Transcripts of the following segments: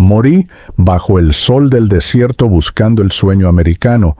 Morí bajo el sol del desierto buscando el sueño americano,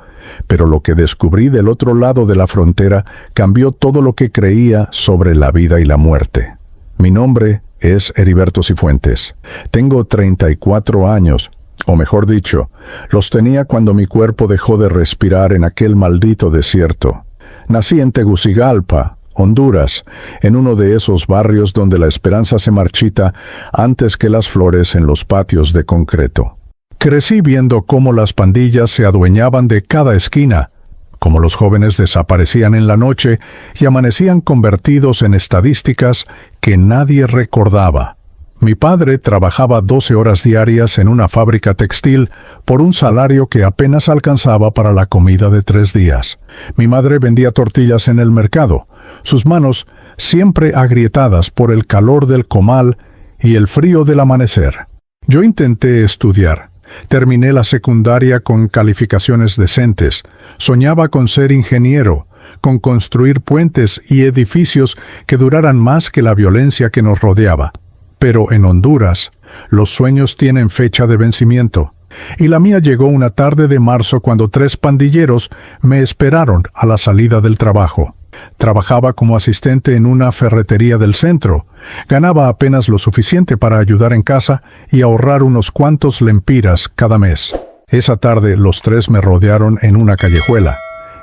pero lo que descubrí del otro lado de la frontera cambió todo lo que creía sobre la vida y la muerte. Mi nombre es Heriberto Cifuentes. Tengo 34 años, o mejor dicho, los tenía cuando mi cuerpo dejó de respirar en aquel maldito desierto. Nací en Tegucigalpa, Honduras, en uno de esos barrios donde la esperanza se marchita antes que las flores en los patios de concreto. Crecí viendo cómo las pandillas se adueñaban de cada esquina, cómo los jóvenes desaparecían en la noche y amanecían convertidos en estadísticas que nadie recordaba. Mi padre trabajaba 12 horas diarias en una fábrica textil por un salario que apenas alcanzaba para la comida de 3 días. Mi madre vendía tortillas en el mercado, sus manos siempre agrietadas por el calor del comal y el frío del amanecer. Yo intenté estudiar. Terminé la secundaria con calificaciones decentes. Soñaba con ser ingeniero, con construir puentes y edificios que duraran más que la violencia que nos rodeaba. Pero en Honduras, los sueños tienen fecha de vencimiento. Y la mía llegó una tarde de marzo cuando 3 pandilleros me esperaron a la salida del trabajo. Trabajaba como asistente en una ferretería del centro. Ganaba apenas lo suficiente para ayudar en casa y ahorrar unos cuantos lempiras cada mes. Esa tarde los 3 me rodearon en una callejuela.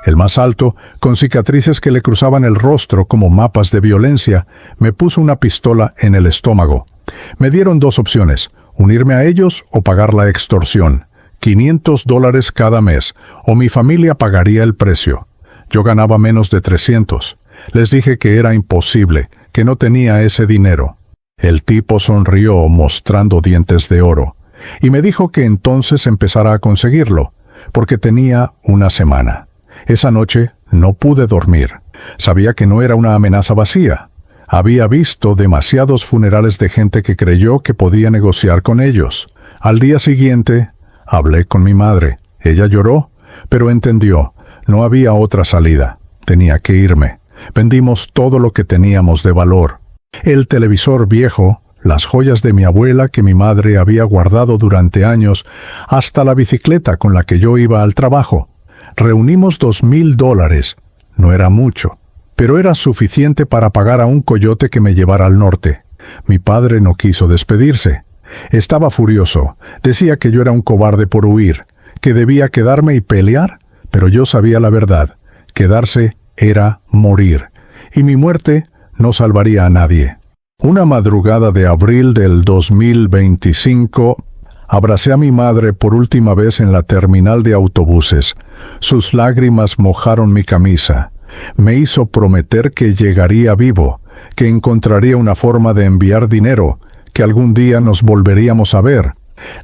El más alto, con cicatrices que le cruzaban el rostro como mapas de violencia, me puso una pistola en el estómago. Me dieron 2 opciones, unirme a ellos o pagar la extorsión, $500 cada mes, o mi familia pagaría el precio. Yo ganaba menos de 300. Les dije que era imposible, que no tenía ese dinero. El tipo sonrió mostrando dientes de oro, y me dijo que entonces empezara a conseguirlo, porque tenía una semana. Esa noche no pude dormir. Sabía que no era una amenaza vacía. Había visto demasiados funerales de gente que creyó que podía negociar con ellos. Al día siguiente, hablé con mi madre. Ella lloró, pero entendió. No había otra salida. Tenía que irme. Vendimos todo lo que teníamos de valor. El televisor viejo, las joyas de mi abuela que mi madre había guardado durante años, hasta la bicicleta con la que yo iba al trabajo. Reunimos $2,000. No era mucho, pero era suficiente para pagar a un coyote que me llevara al norte. Mi padre no quiso despedirse. Estaba furioso. Decía que yo era un cobarde por huir, que debía quedarme y pelear, pero yo sabía la verdad. Quedarse era morir, y mi muerte no salvaría a nadie. Una madrugada de abril del 2025, abracé a mi madre por última vez en la terminal de autobuses. Sus lágrimas mojaron mi camisa. Me hizo prometer que llegaría vivo, que encontraría una forma de enviar dinero, que algún día nos volveríamos a ver.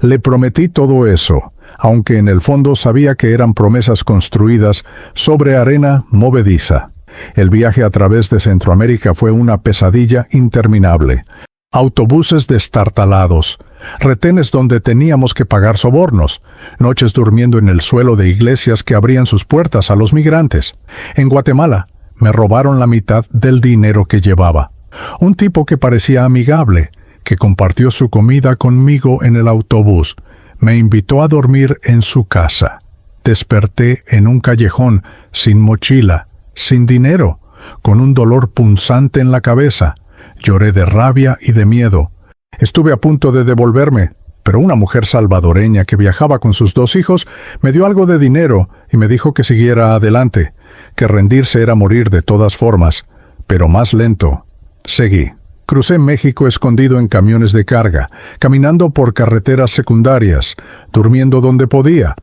Le prometí todo eso, aunque en el fondo sabía que eran promesas construidas sobre arena movediza. El viaje a través de Centroamérica fue una pesadilla interminable. Autobuses destartalados, retenes donde teníamos que pagar sobornos, noches durmiendo en el suelo de iglesias que abrían sus puertas a los migrantes. En Guatemala, me robaron la mitad del dinero que llevaba. Un tipo que parecía amigable, que compartió su comida conmigo en el autobús, me invitó a dormir en su casa. Desperté en un callejón, sin mochila, sin dinero, con un dolor punzante en la cabeza. Lloré de rabia y de miedo. Estuve a punto de devolverme, pero una mujer salvadoreña que viajaba con sus 2 hijos me dio algo de dinero y me dijo que siguiera adelante, que rendirse era morir de todas formas, pero más lento. Seguí. Crucé México escondido en camiones de carga, caminando por carreteras secundarias, durmiendo donde podía.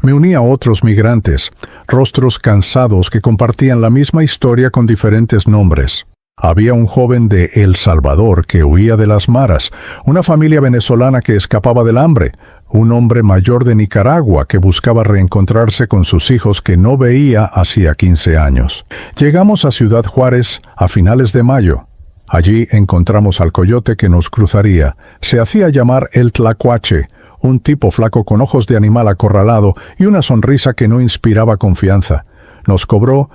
Me uní a otros migrantes, rostros cansados que compartían la misma historia con diferentes nombres. Había un joven de El Salvador que huía de las maras, una familia venezolana que escapaba del hambre, un hombre mayor de Nicaragua que buscaba reencontrarse con sus hijos que no veía hacía 15 años. Llegamos a Ciudad Juárez a finales de mayo. Allí encontramos al coyote que nos cruzaría. Se hacía llamar el Tlacuache, un tipo flaco con ojos de animal acorralado y una sonrisa que no inspiraba confianza. Nos cobró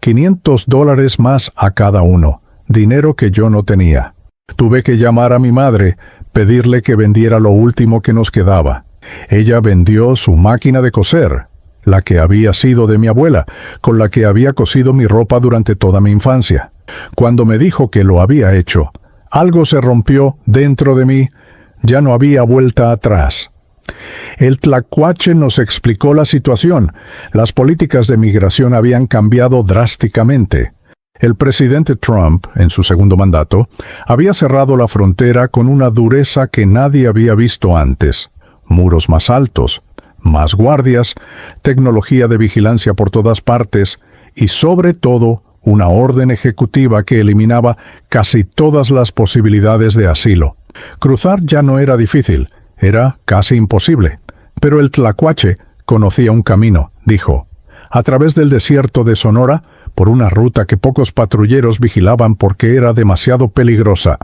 $500 más a cada uno, dinero que yo no tenía. Tuve que llamar a mi madre, pedirle que vendiera lo último que nos quedaba. Ella vendió su máquina de coser, la que había sido de mi abuela, con la que había cosido mi ropa durante toda mi infancia. Cuando me dijo que lo había hecho, algo se rompió dentro de mí. Ya no había vuelta atrás. El tlacuache nos explicó la situación. Las políticas de migración habían cambiado drásticamente. El presidente Trump, en su segundo mandato, había cerrado la frontera con una dureza que nadie había visto antes. Muros más altos, más guardias, tecnología de vigilancia por todas partes y, sobre todo, una orden ejecutiva que eliminaba casi todas las posibilidades de asilo. Cruzar ya no era difícil, era casi imposible. Pero el tlacuache conocía un camino, dijo, a través del desierto de Sonora, por una ruta que pocos patrulleros vigilaban porque era demasiado peligrosa.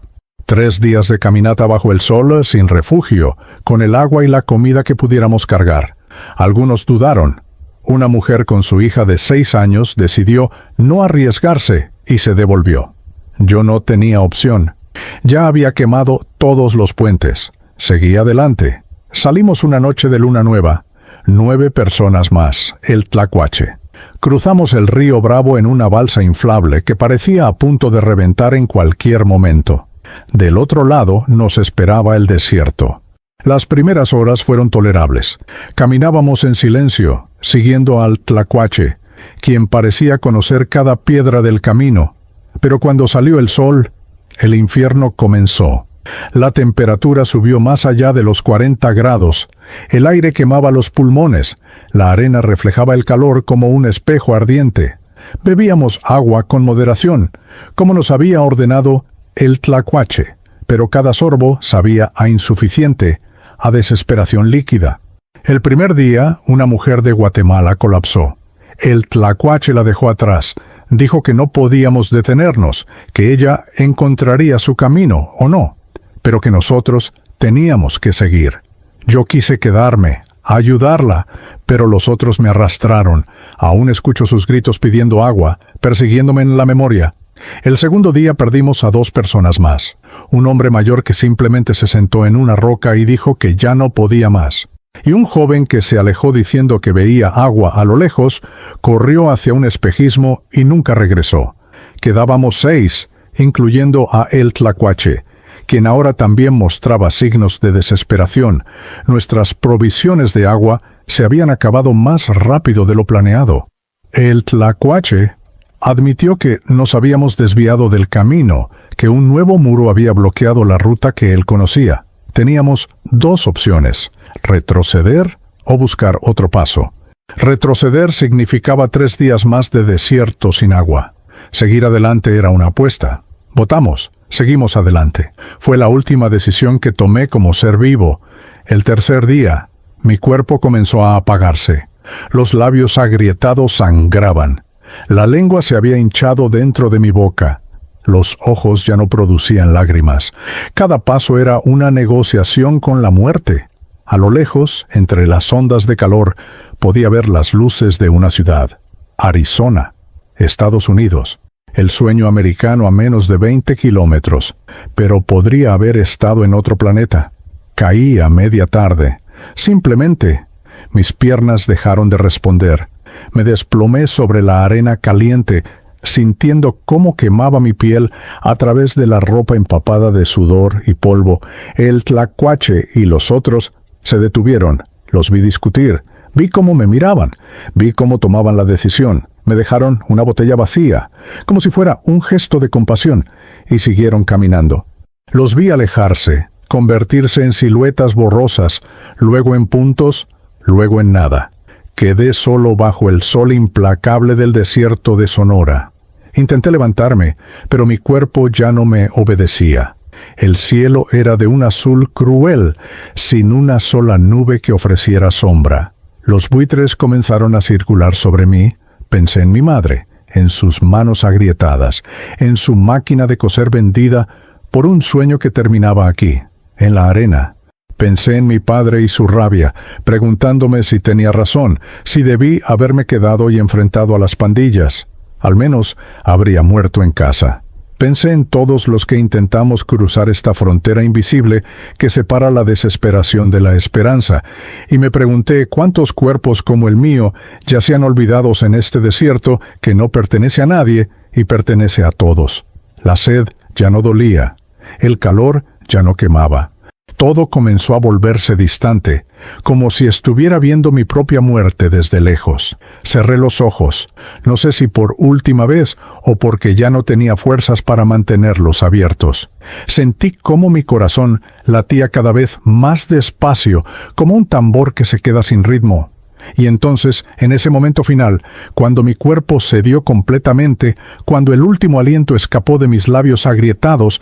3 días de caminata bajo el sol, sin refugio, con el agua y la comida que pudiéramos cargar. Algunos dudaron. Una mujer con su hija de 6 años decidió no arriesgarse y se devolvió. Yo no tenía opción. Ya había quemado todos los puentes. Seguí adelante. Salimos una noche de luna nueva. 9 personas más, el tlacuache. Cruzamos el río Bravo en una balsa inflable que parecía a punto de reventar en cualquier momento. Del otro lado nos esperaba el desierto. Las primeras horas fueron tolerables. Caminábamos en silencio, siguiendo al tlacuache, quien parecía conocer cada piedra del camino. Pero cuando salió el sol, el infierno comenzó. La temperatura subió más allá de los 40 grados. El aire quemaba los pulmones. La arena reflejaba el calor como un espejo ardiente. Bebíamos agua con moderación, como nos había ordenado el tlacuache, pero cada sorbo sabía a insuficiente, a desesperación líquida. El primer día, una mujer de Guatemala colapsó. El tlacuache la dejó atrás. Dijo que no podíamos detenernos, que ella encontraría su camino o no, pero que nosotros teníamos que seguir. Yo quise quedarme, ayudarla, pero los otros me arrastraron. Aún escucho sus gritos pidiendo agua, persiguiéndome en la memoria. El segundo día perdimos a 2 personas más. Un hombre mayor que simplemente se sentó en una roca y dijo que ya no podía más. Y un joven que se alejó diciendo que veía agua a lo lejos, corrió hacia un espejismo y nunca regresó. Quedábamos 6, incluyendo a el tlacuache, quien ahora también mostraba signos de desesperación. Nuestras provisiones de agua se habían acabado más rápido de lo planeado. El tlacuache admitió que nos habíamos desviado del camino, que un nuevo muro había bloqueado la ruta que él conocía. Teníamos 2 opciones, retroceder o buscar otro paso. Retroceder significaba 3 días más de desierto sin agua. Seguir adelante era una apuesta. Votamos, seguimos adelante. Fue la última decisión que tomé como ser vivo. El tercer día, mi cuerpo comenzó a apagarse. Los labios agrietados sangraban. La lengua se había hinchado dentro de mi boca. Los ojos ya no producían lágrimas. Cada paso era una negociación con la muerte. A lo lejos, entre las ondas de calor, podía ver las luces de una ciudad. Arizona, Estados Unidos. El sueño americano a menos de 20 kilómetros. Pero podría haber estado en otro planeta. Caí a media tarde. Simplemente, mis piernas dejaron de responder. Me desplomé sobre la arena caliente, sintiendo cómo quemaba mi piel a través de la ropa empapada de sudor y polvo. El tlacuache y los otros se detuvieron. Los vi discutir. Vi cómo me miraban. Vi cómo tomaban la decisión. Me dejaron una botella vacía, como si fuera un gesto de compasión, y siguieron caminando. Los vi alejarse, convertirse en siluetas borrosas, luego en puntos, luego en nada. Quedé solo bajo el sol implacable del desierto de Sonora. Intenté levantarme, pero mi cuerpo ya no me obedecía. El cielo era de un azul cruel, sin una sola nube que ofreciera sombra. Los buitres comenzaron a circular sobre mí. Pensé en mi madre, en sus manos agrietadas, en su máquina de coser vendida por un sueño que terminaba aquí, en la arena. Pensé en mi padre y su rabia, preguntándome si tenía razón, si debí haberme quedado y enfrentado a las pandillas. Al menos habría muerto en casa. Pensé en todos los que intentamos cruzar esta frontera invisible que separa la desesperación de la esperanza, y me pregunté cuántos cuerpos como el mío yacían olvidados en este desierto que no pertenece a nadie y pertenece a todos. La sed ya no dolía, el calor ya no quemaba. Todo comenzó a volverse distante, como si estuviera viendo mi propia muerte desde lejos. Cerré los ojos, no sé si por última vez o porque ya no tenía fuerzas para mantenerlos abiertos. Sentí cómo mi corazón latía cada vez más despacio, como un tambor que se queda sin ritmo. Y entonces, en ese momento final, cuando mi cuerpo cedió completamente, cuando el último aliento escapó de mis labios agrietados,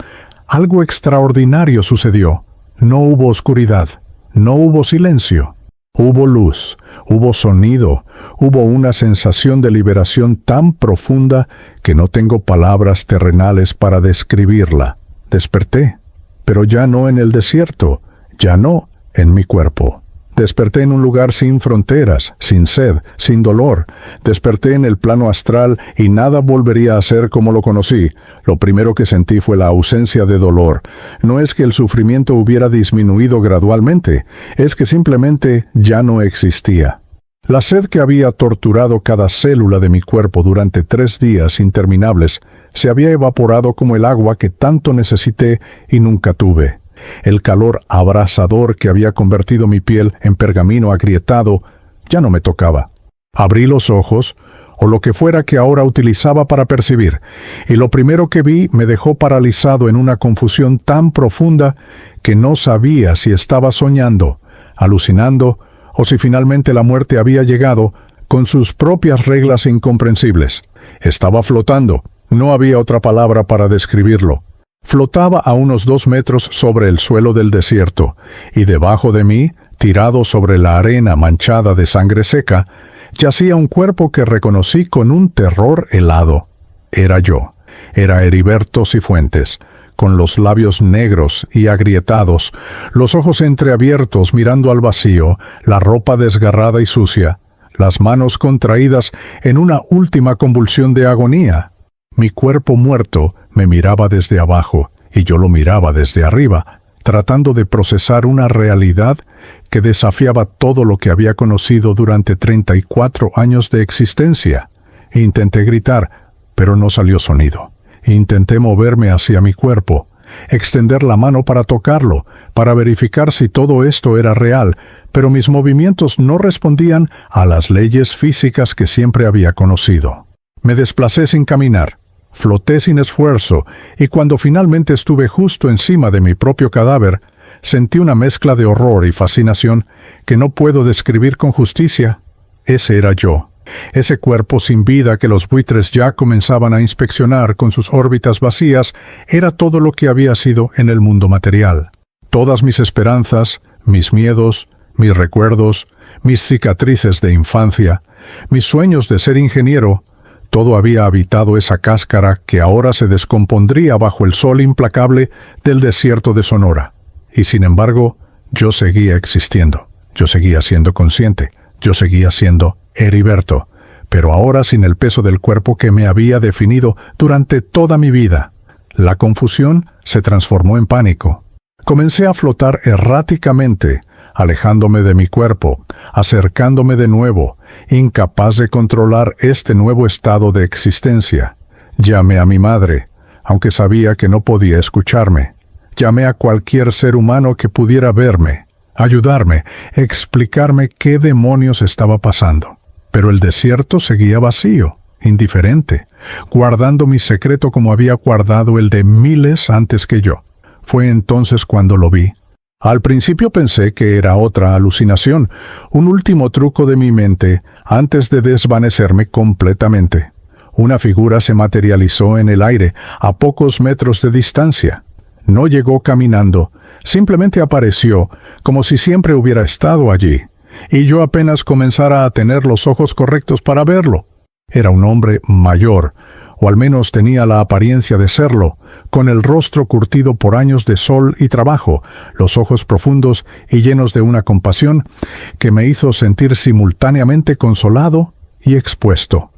algo extraordinario sucedió. No hubo oscuridad, no hubo silencio. Hubo luz, hubo sonido, hubo una sensación de liberación tan profunda que no tengo palabras terrenales para describirla. Desperté, pero ya no en el desierto, ya no en mi cuerpo. Desperté en un lugar sin fronteras, sin sed, sin dolor. Desperté en el plano astral y nada volvería a ser como lo conocí. Lo primero que sentí fue la ausencia de dolor. No es que el sufrimiento hubiera disminuido gradualmente, es que simplemente ya no existía. La sed que había torturado cada célula de mi cuerpo durante 3 días interminables se había evaporado como el agua que tanto necesité y nunca tuve. El calor abrasador que había convertido mi piel en pergamino agrietado ya no me tocaba. Abrí los ojos, o lo que fuera que ahora utilizaba para percibir, y lo primero que vi me dejó paralizado en una confusión tan profunda que no sabía si estaba soñando, alucinando, o si finalmente la muerte había llegado con sus propias reglas incomprensibles. Estaba flotando, no había otra palabra para describirlo. Flotaba a unos 2 metros sobre el suelo del desierto, y debajo de mí, tirado sobre la arena manchada de sangre seca, yacía un cuerpo que reconocí con un terror helado. Era yo. Era Heriberto Cifuentes, con los labios negros y agrietados, los ojos entreabiertos mirando al vacío, la ropa desgarrada y sucia, las manos contraídas en una última convulsión de agonía. Mi cuerpo muerto me miraba desde abajo, y yo lo miraba desde arriba, tratando de procesar una realidad que desafiaba todo lo que había conocido durante 34 años de existencia. Intenté gritar, pero no salió sonido. Intenté moverme hacia mi cuerpo, extender la mano para tocarlo, para verificar si todo esto era real, pero mis movimientos no respondían a las leyes físicas que siempre había conocido. Me desplacé sin caminar. Floté sin esfuerzo, y cuando finalmente estuve justo encima de mi propio cadáver, sentí una mezcla de horror y fascinación que no puedo describir con justicia. Ese era yo, ese cuerpo sin vida que los buitres ya comenzaban a inspeccionar con sus órbitas vacías, era todo lo que había sido en el mundo material. Todas mis esperanzas, mis miedos, mis recuerdos, mis cicatrices de infancia, mis sueños de ser ingeniero, todo había habitado esa cáscara que ahora se descompondría bajo el sol implacable del desierto de Sonora. Y sin embargo, yo seguía existiendo. Yo seguía siendo consciente. Yo seguía siendo Heriberto, pero ahora sin el peso del cuerpo que me había definido durante toda mi vida. La confusión se transformó en pánico. Comencé a flotar erráticamente, alejándome de mi cuerpo, acercándome de nuevo, incapaz de controlar este nuevo estado de existencia. Llamé a mi madre, aunque sabía que no podía escucharme. Llamé a cualquier ser humano que pudiera verme, ayudarme, explicarme qué demonios estaba pasando. Pero el desierto seguía vacío, indiferente, guardando mi secreto como había guardado el de miles antes que yo. Fue entonces cuando lo vi. Al principio pensé que era otra alucinación, un último truco de mi mente antes de desvanecerme completamente. Una figura se materializó en el aire, a pocos metros de distancia. No llegó caminando, simplemente apareció, como si siempre hubiera estado allí, y yo apenas comenzara a tener los ojos correctos para verlo. Era un hombre mayor, o al menos tenía la apariencia de serlo, con el rostro curtido por años de sol y trabajo, los ojos profundos y llenos de una compasión que me hizo sentir simultáneamente consolado y expuesto.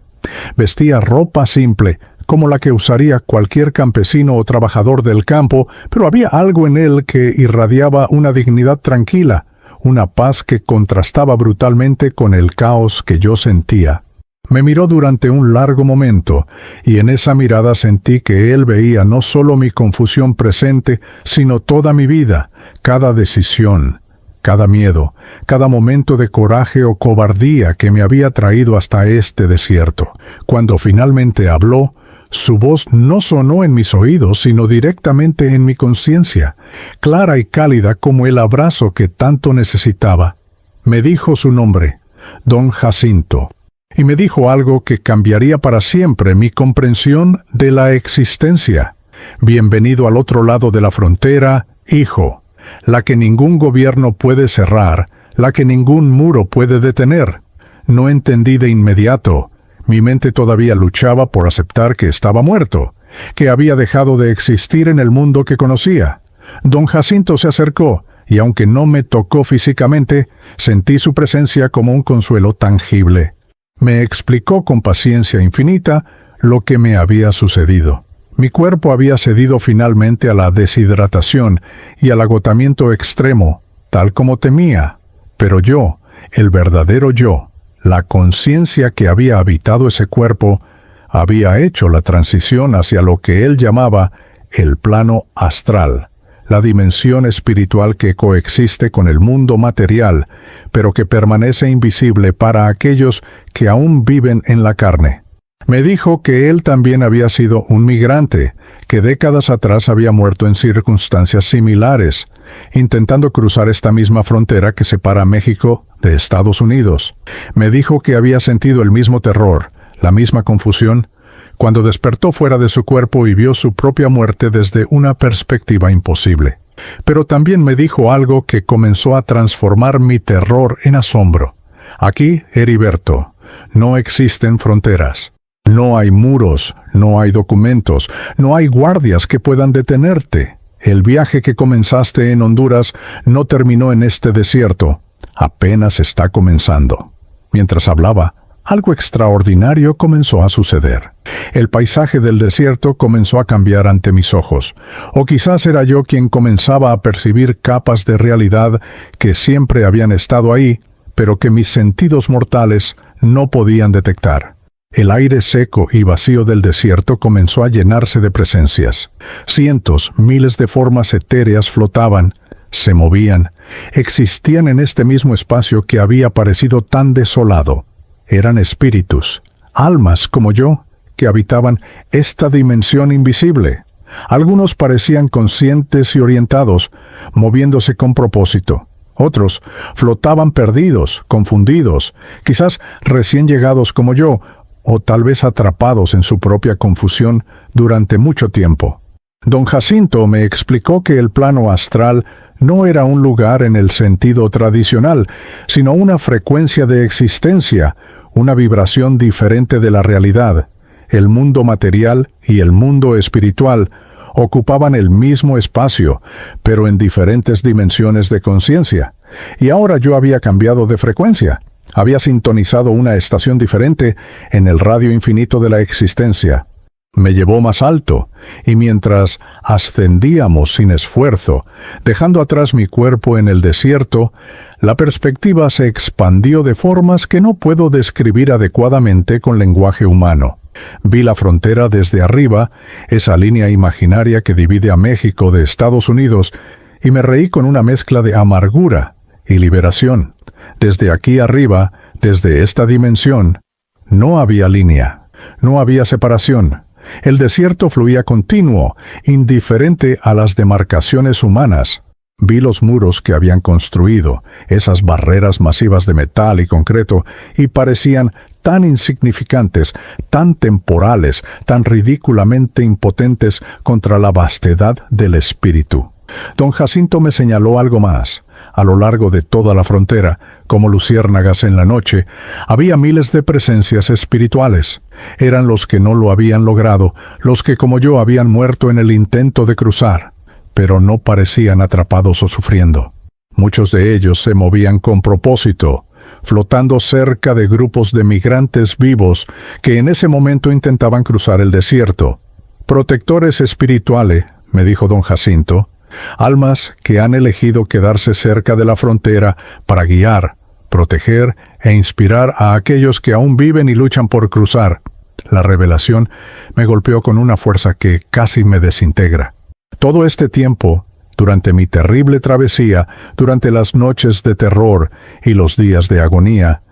Vestía ropa simple, como la que usaría cualquier campesino o trabajador del campo, pero había algo en él que irradiaba una dignidad tranquila, una paz que contrastaba brutalmente con el caos que yo sentía. Me miró durante un largo momento, y en esa mirada sentí que él veía no solo mi confusión presente, sino toda mi vida, cada decisión, cada miedo, cada momento de coraje o cobardía que me había traído hasta este desierto. Cuando finalmente habló, su voz no sonó en mis oídos, sino directamente en mi conciencia, clara y cálida como el abrazo que tanto necesitaba. Me dijo su nombre, Don Jacinto, y me dijo algo que cambiaría para siempre mi comprensión de la existencia. Bienvenido al otro lado de la frontera, hijo, la que ningún gobierno puede cerrar, la que ningún muro puede detener. No entendí de inmediato. Mi mente todavía luchaba por aceptar que estaba muerto, que había dejado de existir en el mundo que conocía. Don Jacinto se acercó, y aunque no me tocó físicamente, sentí su presencia como un consuelo tangible. Me explicó con paciencia infinita lo que me había sucedido. Mi cuerpo había cedido finalmente a la deshidratación y al agotamiento extremo, tal como temía. Pero yo, el verdadero yo, la conciencia que había habitado ese cuerpo, había hecho la transición hacia lo que él llamaba el plano astral, la dimensión espiritual que coexiste con el mundo material, pero que permanece invisible para aquellos que aún viven en la carne. Me dijo que él también había sido un migrante, que décadas atrás había muerto en circunstancias similares, intentando cruzar esta misma frontera que separa México de Estados Unidos. Me dijo que había sentido el mismo terror, la misma confusión, cuando despertó fuera de su cuerpo y vio su propia muerte desde una perspectiva imposible. Pero también me dijo algo que comenzó a transformar mi terror en asombro. Aquí, Heriberto, no existen fronteras. No hay muros, no hay documentos, no hay guardias que puedan detenerte. El viaje que comenzaste en Honduras no terminó en este desierto. Apenas está comenzando. Mientras hablaba, algo extraordinario comenzó a suceder. El paisaje del desierto comenzó a cambiar ante mis ojos. O quizás era yo quien comenzaba a percibir capas de realidad que siempre habían estado ahí, pero que mis sentidos mortales no podían detectar. El aire seco y vacío del desierto comenzó a llenarse de presencias. Cientos, miles de formas etéreas flotaban, se movían, existían en este mismo espacio que había parecido tan desolado. Eran espíritus, almas como yo, que habitaban esta dimensión invisible. Algunos parecían conscientes y orientados, moviéndose con propósito. Otros flotaban perdidos, confundidos, quizás recién llegados como yo, o tal vez atrapados en su propia confusión durante mucho tiempo. Don Jacinto me explicó que el plano astral no era un lugar en el sentido tradicional, sino una frecuencia de existencia, una vibración diferente de la realidad. El mundo material y el mundo espiritual ocupaban el mismo espacio, pero en diferentes dimensiones de conciencia. Y ahora yo había cambiado de frecuencia. Había sintonizado una estación diferente en el radio infinito de la existencia. Me llevó más alto, y mientras ascendíamos sin esfuerzo, dejando atrás mi cuerpo en el desierto, la perspectiva se expandió de formas que no puedo describir adecuadamente con lenguaje humano. Vi la frontera desde arriba, esa línea imaginaria que divide a México de Estados Unidos, y me reí con una mezcla de amargura y liberación. Desde aquí arriba, desde esta dimensión, no había línea, no había separación. El desierto fluía continuo, indiferente a las demarcaciones humanas. Vi los muros que habían construido, esas barreras masivas de metal y concreto, y parecían tan insignificantes, tan temporales, tan ridículamente impotentes contra la vastedad del espíritu. Don Jacinto me señaló algo más. A lo largo de toda la frontera, como luciérnagas en la noche, había miles de presencias espirituales. Eran los que no lo habían logrado, los que como yo habían muerto en el intento de cruzar, pero no parecían atrapados o sufriendo. Muchos de ellos se movían con propósito, flotando cerca de grupos de migrantes vivos que en ese momento intentaban cruzar el desierto. Protectores espirituales, me dijo don Jacinto, almas que han elegido quedarse cerca de la frontera para guiar, proteger e inspirar a aquellos que aún viven y luchan por cruzar. La revelación me golpeó con una fuerza que casi me desintegra. Todo este tiempo, durante mi terrible travesía, durante las noches de terror y los días de agonía,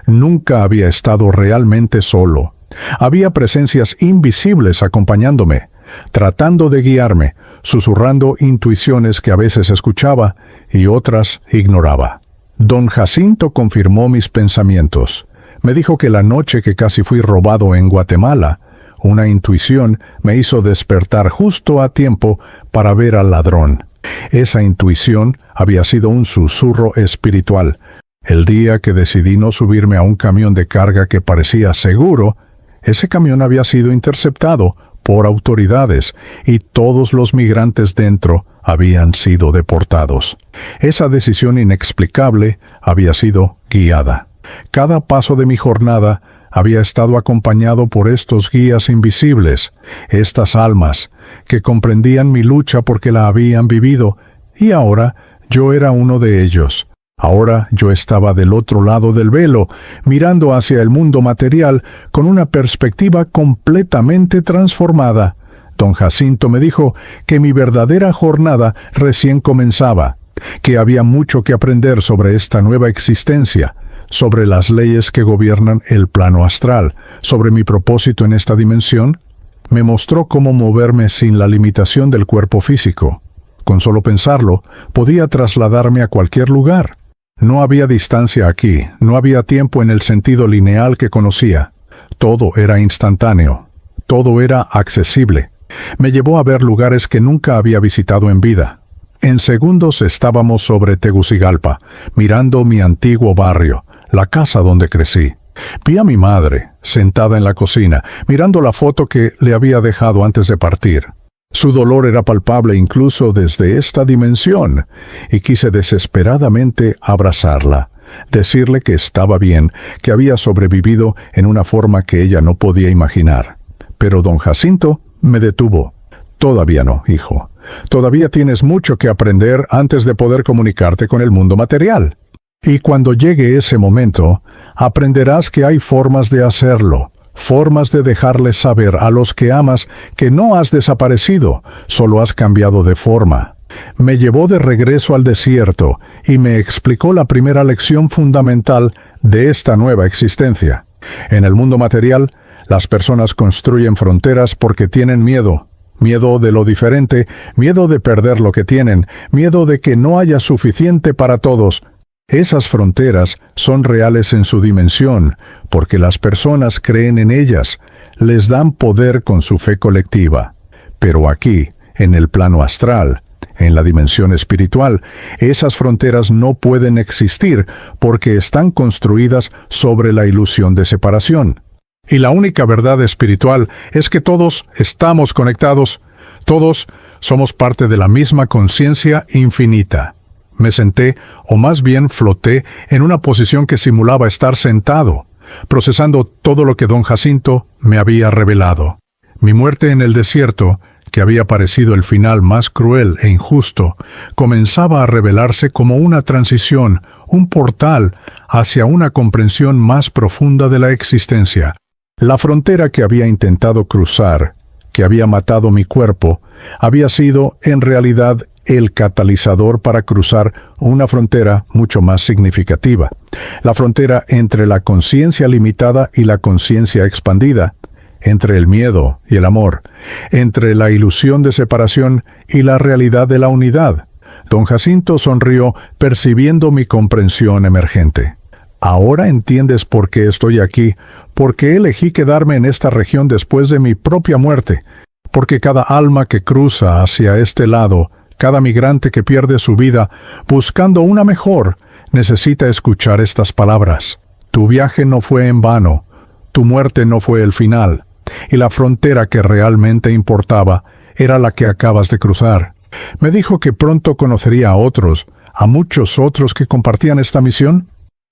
nunca había estado realmente solo. Había presencias invisibles acompañándome, tratando de guiarme, susurrando intuiciones que a veces escuchaba y otras ignoraba. Don Jacinto confirmó mis pensamientos. Me dijo que la noche que casi fui robado en Guatemala, una intuición me hizo despertar justo a tiempo para ver al ladrón. Esa intuición había sido un susurro espiritual. El día que decidí no subirme a un camión de carga que parecía seguro, ese camión había sido interceptado por autoridades y todos los migrantes dentro habían sido deportados. Esa decisión inexplicable había sido guiada. Cada paso de mi jornada había estado acompañado por estos guías invisibles, estas almas que comprendían mi lucha porque la habían vivido, y ahora yo era uno de ellos. Ahora yo estaba del otro lado del velo, mirando hacia el mundo material con una perspectiva completamente transformada. Don Jacinto me dijo que mi verdadera jornada recién comenzaba, que había mucho que aprender sobre esta nueva existencia, sobre las leyes que gobiernan el plano astral, sobre mi propósito en esta dimensión. Me mostró cómo moverme sin la limitación del cuerpo físico. Con solo pensarlo, podía trasladarme a cualquier lugar. No había distancia aquí, no había tiempo en el sentido lineal que conocía. Todo era instantáneo, todo era accesible. Me llevó a ver lugares que nunca había visitado en vida. En segundos estábamos sobre Tegucigalpa, mirando mi antiguo barrio, la casa donde crecí. Vi a mi madre, sentada en la cocina, mirando la foto que le había dejado antes de partir. Su dolor era palpable incluso desde esta dimensión, y quise desesperadamente abrazarla, decirle que estaba bien, que había sobrevivido en una forma que ella no podía imaginar. Pero don Jacinto me detuvo. Todavía no, hijo. Todavía tienes mucho que aprender antes de poder comunicarte con el mundo material. Y cuando llegue ese momento, aprenderás que hay formas de hacerlo, formas de dejarles saber a los que amas que no has desaparecido, solo has cambiado de forma. Me llevó de regreso al desierto y me explicó la primera lección fundamental de esta nueva existencia. En el mundo material, las personas construyen fronteras porque tienen miedo. Miedo de lo diferente, miedo de perder lo que tienen, miedo de que no haya suficiente para todos. Esas fronteras son reales en su dimensión, porque las personas creen en ellas, les dan poder con su fe colectiva. Pero aquí, en el plano astral, en la dimensión espiritual, esas fronteras no pueden existir porque están construidas sobre la ilusión de separación. Y la única verdad espiritual es que todos estamos conectados, todos somos parte de la misma conciencia infinita. Me senté, o más bien floté, en una posición que simulaba estar sentado, procesando todo lo que don Jacinto me había revelado. Mi muerte en el desierto, que había parecido el final más cruel e injusto, comenzaba a revelarse como una transición, un portal hacia una comprensión más profunda de la existencia. La frontera que había intentado cruzar, que había matado mi cuerpo, había sido, en realidad, el catalizador para cruzar una frontera mucho más significativa. La frontera entre la conciencia limitada y la conciencia expandida, entre el miedo y el amor, entre la ilusión de separación y la realidad de la unidad. Don Jacinto sonrió, percibiendo mi comprensión emergente. Ahora entiendes por qué estoy aquí, por qué elegí quedarme en esta región después de mi propia muerte, porque cada alma que cruza hacia este lado, cada migrante que pierde su vida buscando una mejor, necesita escuchar estas palabras. Tu viaje no fue en vano, tu muerte no fue el final, y la frontera que realmente importaba era la que acabas de cruzar. Me dijo que pronto conocería a otros, a muchos otros que compartían esta misión.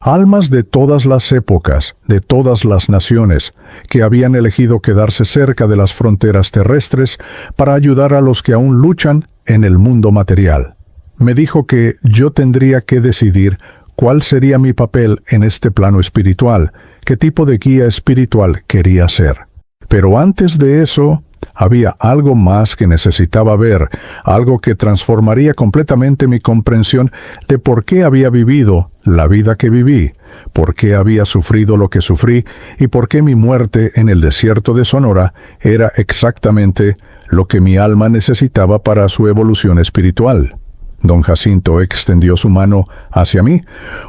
Almas de todas las épocas, de todas las naciones, que habían elegido quedarse cerca de las fronteras terrestres para ayudar a los que aún luchan en el mundo material. Me dijo que yo tendría que decidir cuál sería mi papel en este plano espiritual, qué tipo de guía espiritual quería ser. Pero antes de eso, había algo más que necesitaba ver, algo que transformaría completamente mi comprensión de por qué había vivido la vida que viví, por qué había sufrido lo que sufrí y por qué mi muerte en el desierto de Sonora era exactamente lo que mi alma necesitaba para su evolución espiritual. Don Jacinto extendió su mano hacia mí,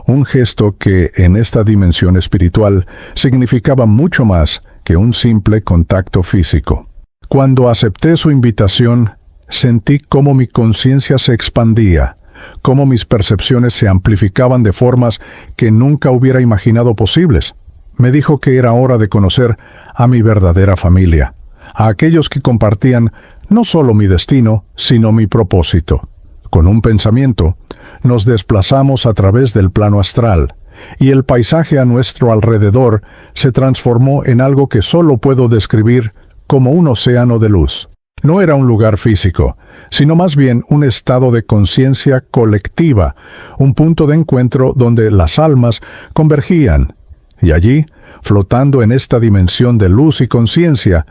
un gesto que en esta dimensión espiritual significaba mucho más que un simple contacto físico. Cuando acepté su invitación, sentí cómo mi conciencia se expandía, cómo mis percepciones se amplificaban de formas que nunca hubiera imaginado posibles. Me dijo que era hora de conocer a mi verdadera familia, a aquellos que compartían no solo mi destino, sino mi propósito. Con un pensamiento, nos desplazamos a través del plano astral, y el paisaje a nuestro alrededor se transformó en algo que solo puedo describir como un océano de luz. No era un lugar físico, sino más bien un estado de conciencia colectiva, un punto de encuentro donde las almas convergían. Y allí, flotando en esta dimensión de luz y conciencia,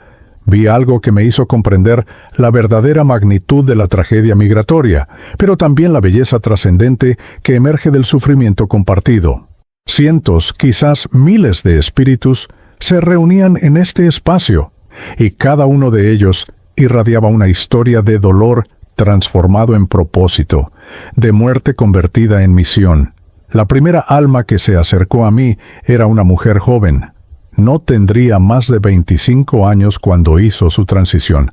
vi algo que me hizo comprender la verdadera magnitud de la tragedia migratoria, pero también la belleza trascendente que emerge del sufrimiento compartido. Cientos, quizás miles de espíritus se reunían en este espacio, y cada uno de ellos irradiaba una historia de dolor transformado en propósito, de muerte convertida en misión. La primera alma que se acercó a mí era una mujer joven. No tendría más de 25 años cuando hizo su transición.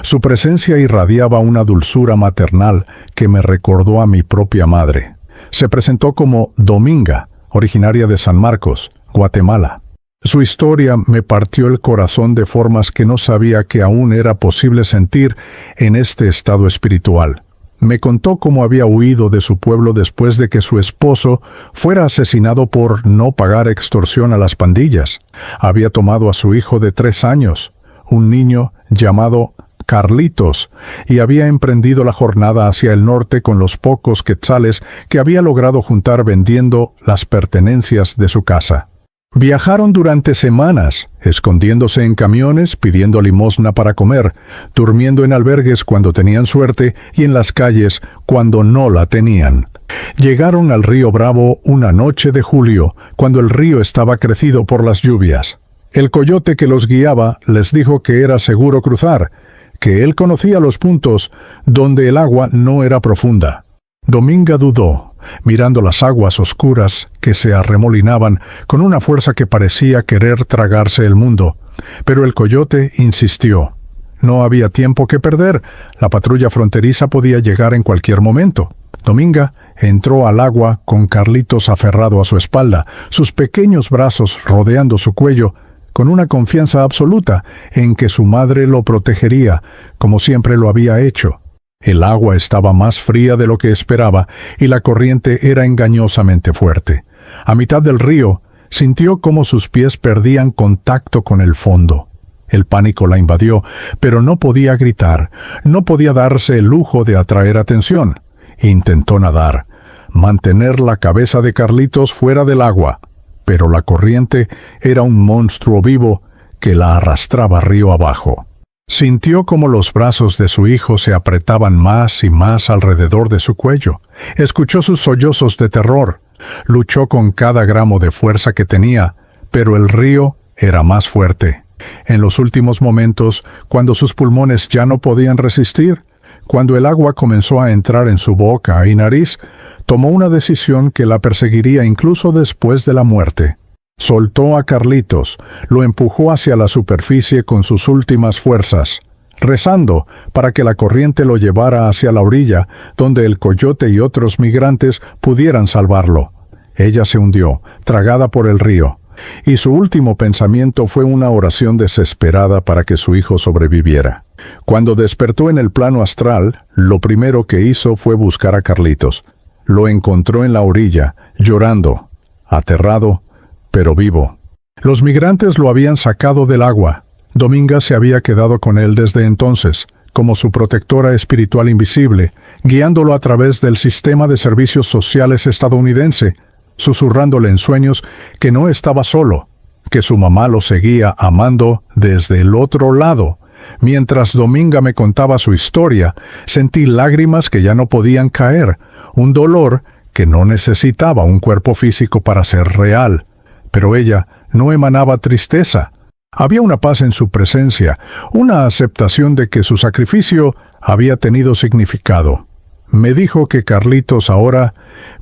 Su presencia irradiaba una dulzura maternal que me recordó a mi propia madre. Se presentó como Dominga, originaria de San Marcos, Guatemala. Su historia me partió el corazón de formas que no sabía que aún era posible sentir en este estado espiritual. Me contó cómo había huido de su pueblo después de que su esposo fuera asesinado por no pagar extorsión a las pandillas. Había tomado a su hijo de 3 años, un niño llamado Carlitos, y había emprendido la jornada hacia el norte con los pocos quetzales que había logrado juntar vendiendo las pertenencias de su casa. Viajaron durante semanas, escondiéndose en camiones, pidiendo limosna para comer, durmiendo en albergues cuando tenían suerte y en las calles cuando no la tenían. Llegaron al río Bravo una noche de julio, cuando el río estaba crecido por las lluvias. El coyote que los guiaba les dijo que era seguro cruzar, que él conocía los puntos donde el agua no era profunda. Dominga dudó, mirando las aguas oscuras que se arremolinaban con una fuerza que parecía querer tragarse el mundo. Pero el coyote insistió. No había tiempo que perder. La patrulla fronteriza podía llegar en cualquier momento. Dominga entró al agua con Carlitos aferrado a su espalda, sus pequeños brazos rodeando su cuello, con una confianza absoluta en que su madre lo protegería, como siempre lo había hecho. El agua estaba más fría de lo que esperaba y la corriente era engañosamente fuerte. A mitad del río, sintió cómo sus pies perdían contacto con el fondo. El pánico la invadió, pero no podía gritar, no podía darse el lujo de atraer atención. Intentó nadar, mantener la cabeza de Carlitos fuera del agua, pero la corriente era un monstruo vivo que la arrastraba río abajo. Sintió como los brazos de su hijo se apretaban más y más alrededor de su cuello. Escuchó sus sollozos de terror. Luchó con cada gramo de fuerza que tenía, pero el río era más fuerte. En los últimos momentos, cuando sus pulmones ya no podían resistir, cuando el agua comenzó a entrar en su boca y nariz, tomó una decisión que la perseguiría incluso después de la muerte. Soltó a Carlitos, lo empujó hacia la superficie con sus últimas fuerzas, rezando para que la corriente lo llevara hacia la orilla, donde el coyote y otros migrantes pudieran salvarlo. Ella se hundió, tragada por el río, y su último pensamiento fue una oración desesperada para que su hijo sobreviviera. Cuando despertó en el plano astral, lo primero que hizo fue buscar a Carlitos. Lo encontró en la orilla, llorando. aterrado, pero vivo. Los migrantes lo habían sacado del agua. Dominga se había quedado con él desde entonces, como su protectora espiritual invisible, guiándolo a través del sistema de servicios sociales estadounidense, susurrándole en sueños que no estaba solo, que su mamá lo seguía amando desde el otro lado. Mientras Dominga me contaba su historia, sentí lágrimas que ya no podían caer, un dolor que no necesitaba un cuerpo físico para ser real. Pero ella no emanaba tristeza. Había una paz en su presencia, una aceptación de que su sacrificio había tenido significado. Me dijo que Carlitos ahora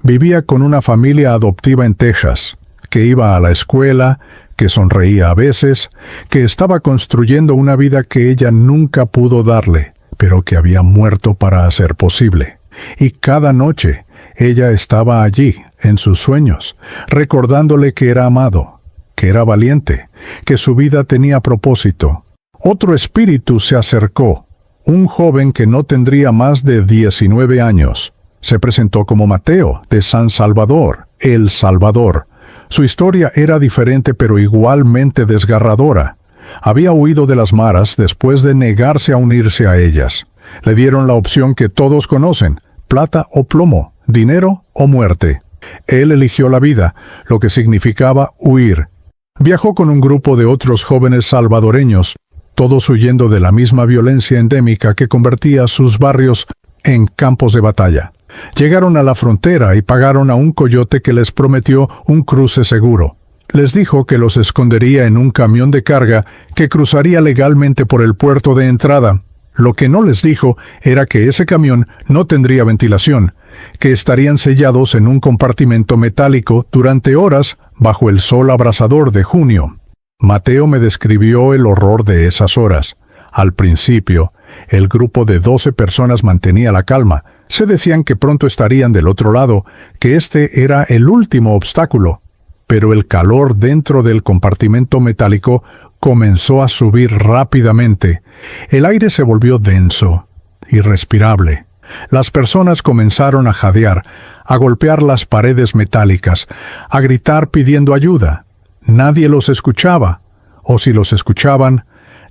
vivía con una familia adoptiva en Texas, que iba a la escuela, que sonreía a veces, que estaba construyendo una vida que ella nunca pudo darle, pero que había muerto para hacer posible. Y cada noche ella estaba allí, en sus sueños, recordándole que era amado, que era valiente, que su vida tenía propósito. Otro espíritu se acercó, un joven que no tendría más de 19 años. Se presentó como Mateo, de San Salvador, El Salvador. Su historia era diferente pero igualmente desgarradora. Había huido de las maras después de negarse a unirse a ellas. Le dieron la opción que todos conocen, plata o plomo, dinero o muerte. Él eligió la vida, lo que significaba huir. Viajó con un grupo de otros jóvenes salvadoreños, todos huyendo de la misma violencia endémica que convertía sus barrios en campos de batalla. Llegaron a la frontera y pagaron a un coyote que les prometió un cruce seguro. Les dijo que los escondería en un camión de carga que cruzaría legalmente por el puerto de entrada. Lo que no les dijo era que ese camión no tendría ventilación, que estarían sellados en un compartimento metálico durante horas bajo el sol abrasador de junio. Mateo me describió el horror de esas horas. Al principio, el grupo de 12 personas mantenía la calma. Se decían que pronto estarían del otro lado, que este era el último obstáculo. Pero el calor dentro del compartimento metálico comenzó a subir rápidamente. El aire se volvió denso, irrespirable. Las personas comenzaron a jadear, a golpear las paredes metálicas, a gritar pidiendo ayuda. Nadie los escuchaba, o si los escuchaban,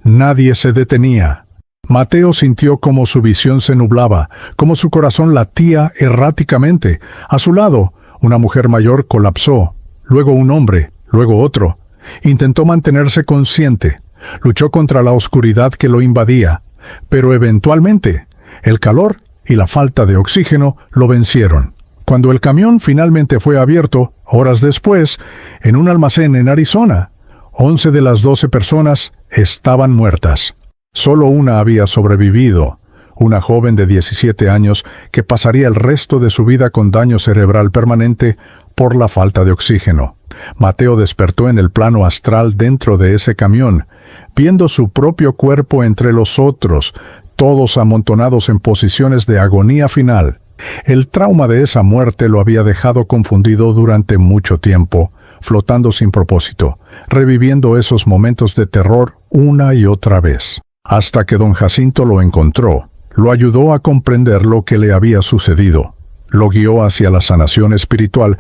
nadie se detenía. Mateo sintió como su visión se nublaba, como su corazón latía erráticamente. A su lado, una mujer mayor colapsó, luego un hombre, luego otro. Intentó mantenerse consciente, luchó contra la oscuridad que lo invadía, pero eventualmente, el calor y la falta de oxígeno lo vencieron. Cuando el camión finalmente fue abierto, horas después, en un almacén en Arizona, 11 de las 12 personas estaban muertas. Solo una había sobrevivido, una joven de 17 años que pasaría el resto de su vida con daño cerebral permanente por la falta de oxígeno. Mateo despertó en el plano astral dentro de ese camión, viendo su propio cuerpo entre los otros, todos amontonados en posiciones de agonía final. El trauma de esa muerte lo había dejado confundido durante mucho tiempo, flotando sin propósito, reviviendo esos momentos de terror una y otra vez. Hasta que don Jacinto lo encontró, lo ayudó a comprender lo que le había sucedido, lo guió hacia la sanación espiritual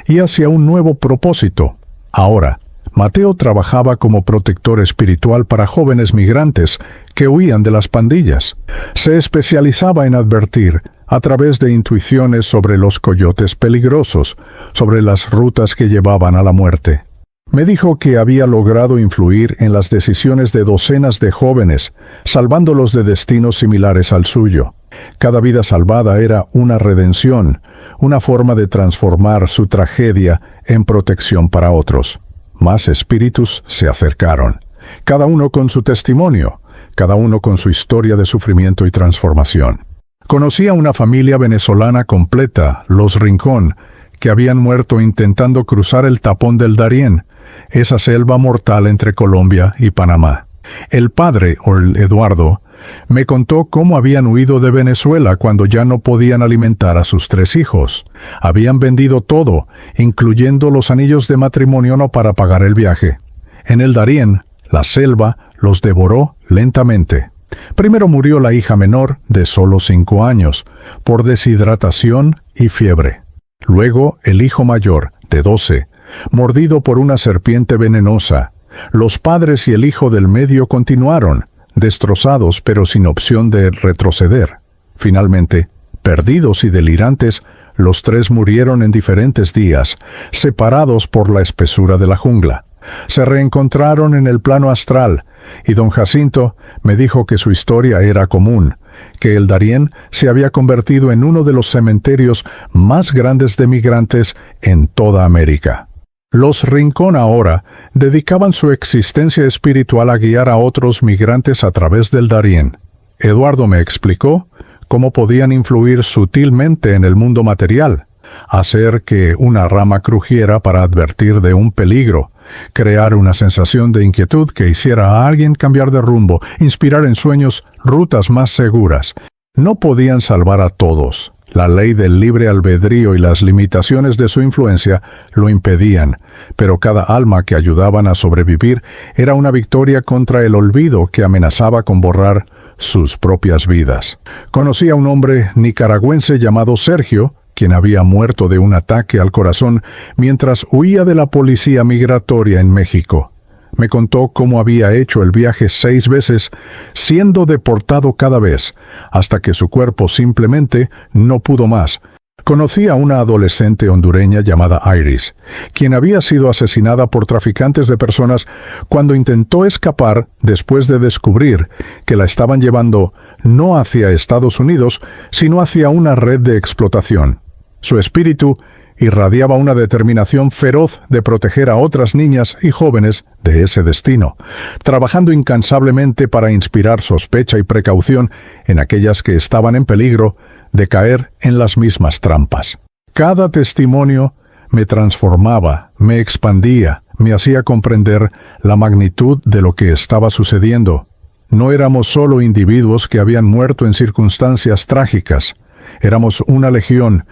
y hacia un nuevo propósito. Ahora, Mateo trabajaba como protector espiritual para jóvenes migrantes que huían de las pandillas. Se especializaba en advertir, a través de intuiciones sobre los coyotes peligrosos, sobre las rutas que llevaban a la muerte. Me dijo que había logrado influir en las decisiones de docenas de jóvenes, salvándolos de destinos similares al suyo. Cada vida salvada era una redención, una forma de transformar su tragedia en protección para otros. Más espíritus se acercaron, cada uno con su testimonio, cada uno con su historia de sufrimiento y transformación. Conocí a una familia venezolana completa, los Rincón, que habían muerto intentando cruzar el tapón del Darién, esa selva mortal entre Colombia y Panamá. El padre, o el Eduardo, me contó cómo habían huido de Venezuela cuando ya no podían alimentar a sus 3 hijos. Habían vendido todo, incluyendo los anillos de matrimonio no para pagar el viaje. En el Darién, la selva los devoró lentamente. Primero murió la hija menor, de solo 5 años, por deshidratación y fiebre. Luego el hijo mayor, de 12, mordido por una serpiente venenosa. Los padres y el hijo del medio continuaron, destrozados pero sin opción de retroceder. Finalmente, perdidos y delirantes, los tres murieron en diferentes días, separados por la espesura de la jungla. Se reencontraron en el plano astral, y don Jacinto me dijo que su historia era común, que el Darién se había convertido en uno de los cementerios más grandes de migrantes en toda América. Los Rincón ahora dedicaban su existencia espiritual a guiar a otros migrantes a través del Darién. Eduardo me explicó cómo podían influir sutilmente en el mundo material, hacer que una rama crujiera para advertir de un peligro, crear una sensación de inquietud que hiciera a alguien cambiar de rumbo, inspirar en sueños rutas más seguras. No podían salvar a todos. La ley del libre albedrío y las limitaciones de su influencia lo impedían, pero cada alma que ayudaban a sobrevivir era una victoria contra el olvido que amenazaba con borrar sus propias vidas. Conocí a un hombre nicaragüense llamado Sergio, quien había muerto de un ataque al corazón mientras huía de la policía migratoria en México. Me contó cómo había hecho el viaje 6 veces, siendo deportado cada vez, hasta que su cuerpo simplemente no pudo más. Conocí a una adolescente hondureña llamada Iris, quien había sido asesinada por traficantes de personas cuando intentó escapar después de descubrir que la estaban llevando no hacia Estados Unidos, sino hacia una red de explotación. Su espíritu irradiaba una determinación feroz de proteger a otras niñas y jóvenes de ese destino, trabajando incansablemente para inspirar sospecha y precaución en aquellas que estaban en peligro de caer en las mismas trampas. Cada testimonio me transformaba, me expandía, me hacía comprender la magnitud de lo que estaba sucediendo. No éramos solo individuos que habían muerto en circunstancias trágicas, éramos una legión,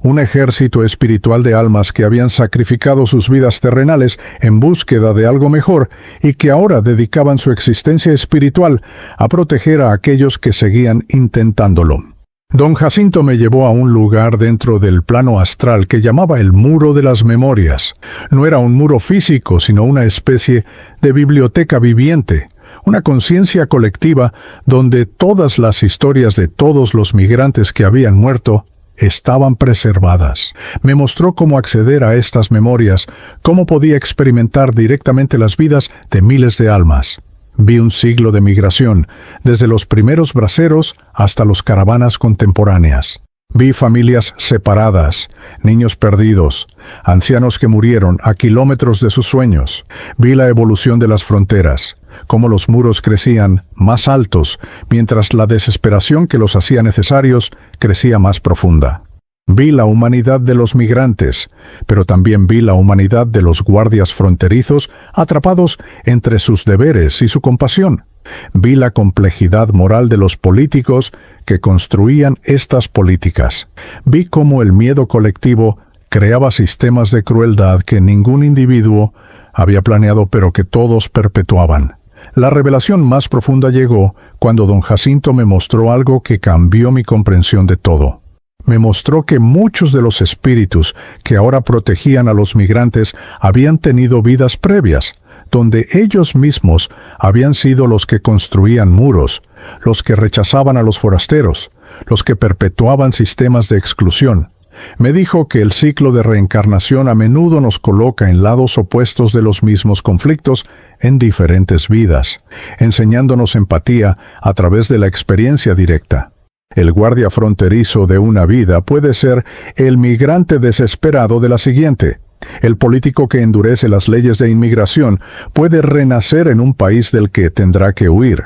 un ejército espiritual de almas que habían sacrificado sus vidas terrenales en búsqueda de algo mejor y que ahora dedicaban su existencia espiritual a proteger a aquellos que seguían intentándolo. Don Jacinto me llevó a un lugar dentro del plano astral que llamaba el Muro de las Memorias. No era un muro físico, sino una especie de biblioteca viviente, una conciencia colectiva donde todas las historias de todos los migrantes que habían muerto estaban preservadas. Me mostró cómo acceder a estas memorias, cómo podía experimentar directamente las vidas de miles de almas. Vi un siglo de migración, desde los primeros braceros hasta las caravanas contemporáneas. Vi familias separadas, niños perdidos, ancianos que murieron a kilómetros de sus sueños. Vi la evolución de las fronteras, cómo los muros crecían más altos, mientras la desesperación que los hacía necesarios crecía más profunda. Vi la humanidad de los migrantes, pero también vi la humanidad de los guardias fronterizos atrapados entre sus deberes y su compasión. Vi la complejidad moral de los políticos que construían estas políticas. Vi cómo el miedo colectivo creaba sistemas de crueldad que ningún individuo había planeado, pero que todos perpetuaban. La revelación más profunda llegó cuando don Jacinto me mostró algo que cambió mi comprensión de todo. Me mostró que muchos de los espíritus que ahora protegían a los migrantes habían tenido vidas previas, donde ellos mismos habían sido los que construían muros, los que rechazaban a los forasteros, los que perpetuaban sistemas de exclusión. Me dijo que el ciclo de reencarnación a menudo nos coloca en lados opuestos de los mismos conflictos en diferentes vidas, enseñándonos empatía a través de la experiencia directa. El guardia fronterizo de una vida puede ser el migrante desesperado de la siguiente. El político que endurece las leyes de inmigración puede renacer en un país del que tendrá que huir.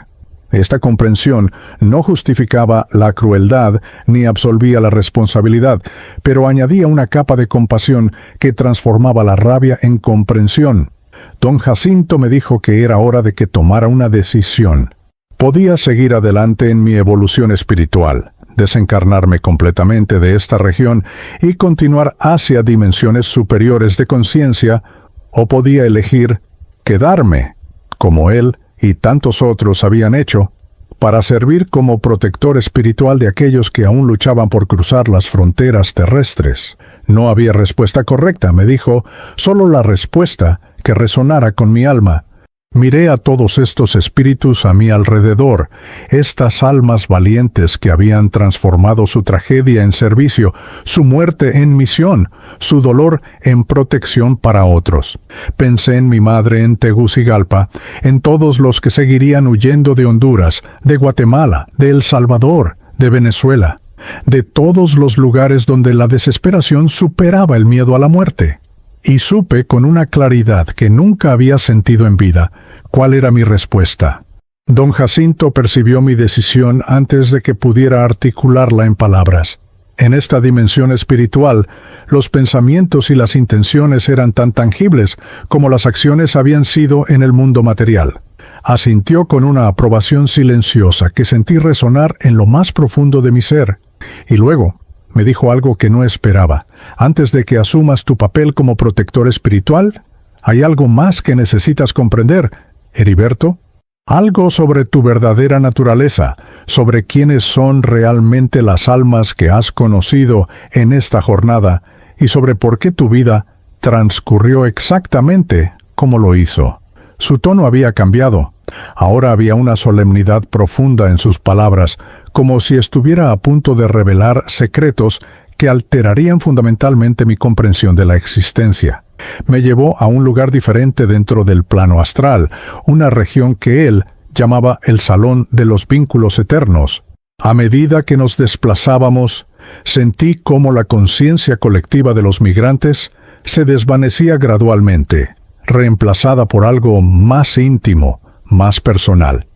Esta comprensión no justificaba la crueldad ni absolvía la responsabilidad, pero añadía una capa de compasión que transformaba la rabia en comprensión. Don Jacinto me dijo que era hora de que tomara una decisión. Podía seguir adelante en mi evolución espiritual, desencarnarme completamente de esta región y continuar hacia dimensiones superiores de conciencia, o podía elegir quedarme, como él y tantos otros habían hecho, para servir como protector espiritual de aquellos que aún luchaban por cruzar las fronteras terrestres. No había respuesta correcta, me dijo, solo la respuesta que resonara con mi alma. Miré a todos estos espíritus a mi alrededor, estas almas valientes que habían transformado su tragedia en servicio, su muerte en misión, su dolor en protección para otros. Pensé en mi madre en Tegucigalpa, en todos los que seguirían huyendo de Honduras, de Guatemala, de El Salvador, de Venezuela, de todos los lugares donde la desesperación superaba el miedo a la muerte. Y supe con una claridad que nunca había sentido en vida cuál era mi respuesta. Don Jacinto percibió mi decisión antes de que pudiera articularla en palabras. En esta dimensión espiritual, los pensamientos y las intenciones eran tan tangibles como las acciones habían sido en el mundo material. Asintió con una aprobación silenciosa que sentí resonar en lo más profundo de mi ser. Y luego me dijo algo que no esperaba. Antes de que asumas tu papel como protector espiritual, hay algo más que necesitas comprender, Heriberto. Algo sobre tu verdadera naturaleza, sobre quiénes son realmente las almas que has conocido en esta jornada y sobre por qué tu vida transcurrió exactamente como lo hizo. Su tono había cambiado. Ahora había una solemnidad profunda en sus palabras, como si estuviera a punto de revelar secretos que alterarían fundamentalmente mi comprensión de la existencia. Me llevó a un lugar diferente dentro del plano astral, una región que él llamaba el Salón de los Vínculos Eternos. A medida que nos desplazábamos, sentí cómo la conciencia colectiva de los migrantes se desvanecía gradualmente, reemplazada por algo más íntimo, más personal.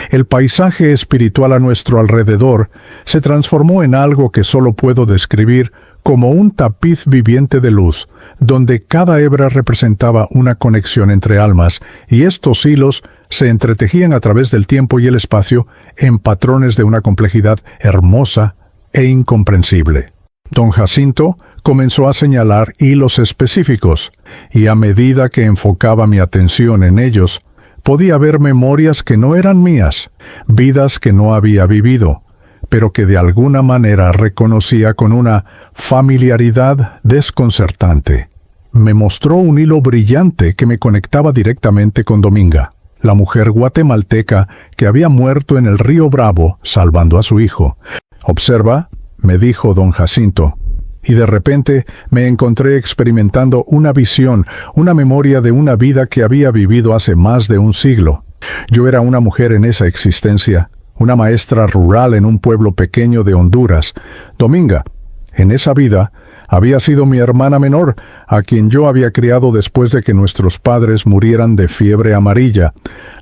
El paisaje espiritual a nuestro alrededor se transformó en algo que solo puedo describir como un tapiz viviente de luz, donde cada hebra representaba una conexión entre almas, y estos hilos se entretejían a través del tiempo y el espacio en patrones de una complejidad hermosa e incomprensible. Don Jacinto comenzó a señalar hilos específicos, y a medida que enfocaba mi atención en ellos, podía ver memorias que no eran mías, vidas que no había vivido, pero que de alguna manera reconocía con una familiaridad desconcertante. Me mostró un hilo brillante que me conectaba directamente con Dominga, la mujer guatemalteca que había muerto en el río Bravo salvando a su hijo. «Observa», me dijo don Jacinto, y de repente me encontré experimentando una visión, una memoria de una vida que había vivido hace más de un siglo. Yo era una mujer en esa existencia, una maestra rural en un pueblo pequeño de Honduras. Dominga, en esa vida, había sido mi hermana menor, a quien yo había criado después de que nuestros padres murieran de fiebre amarilla.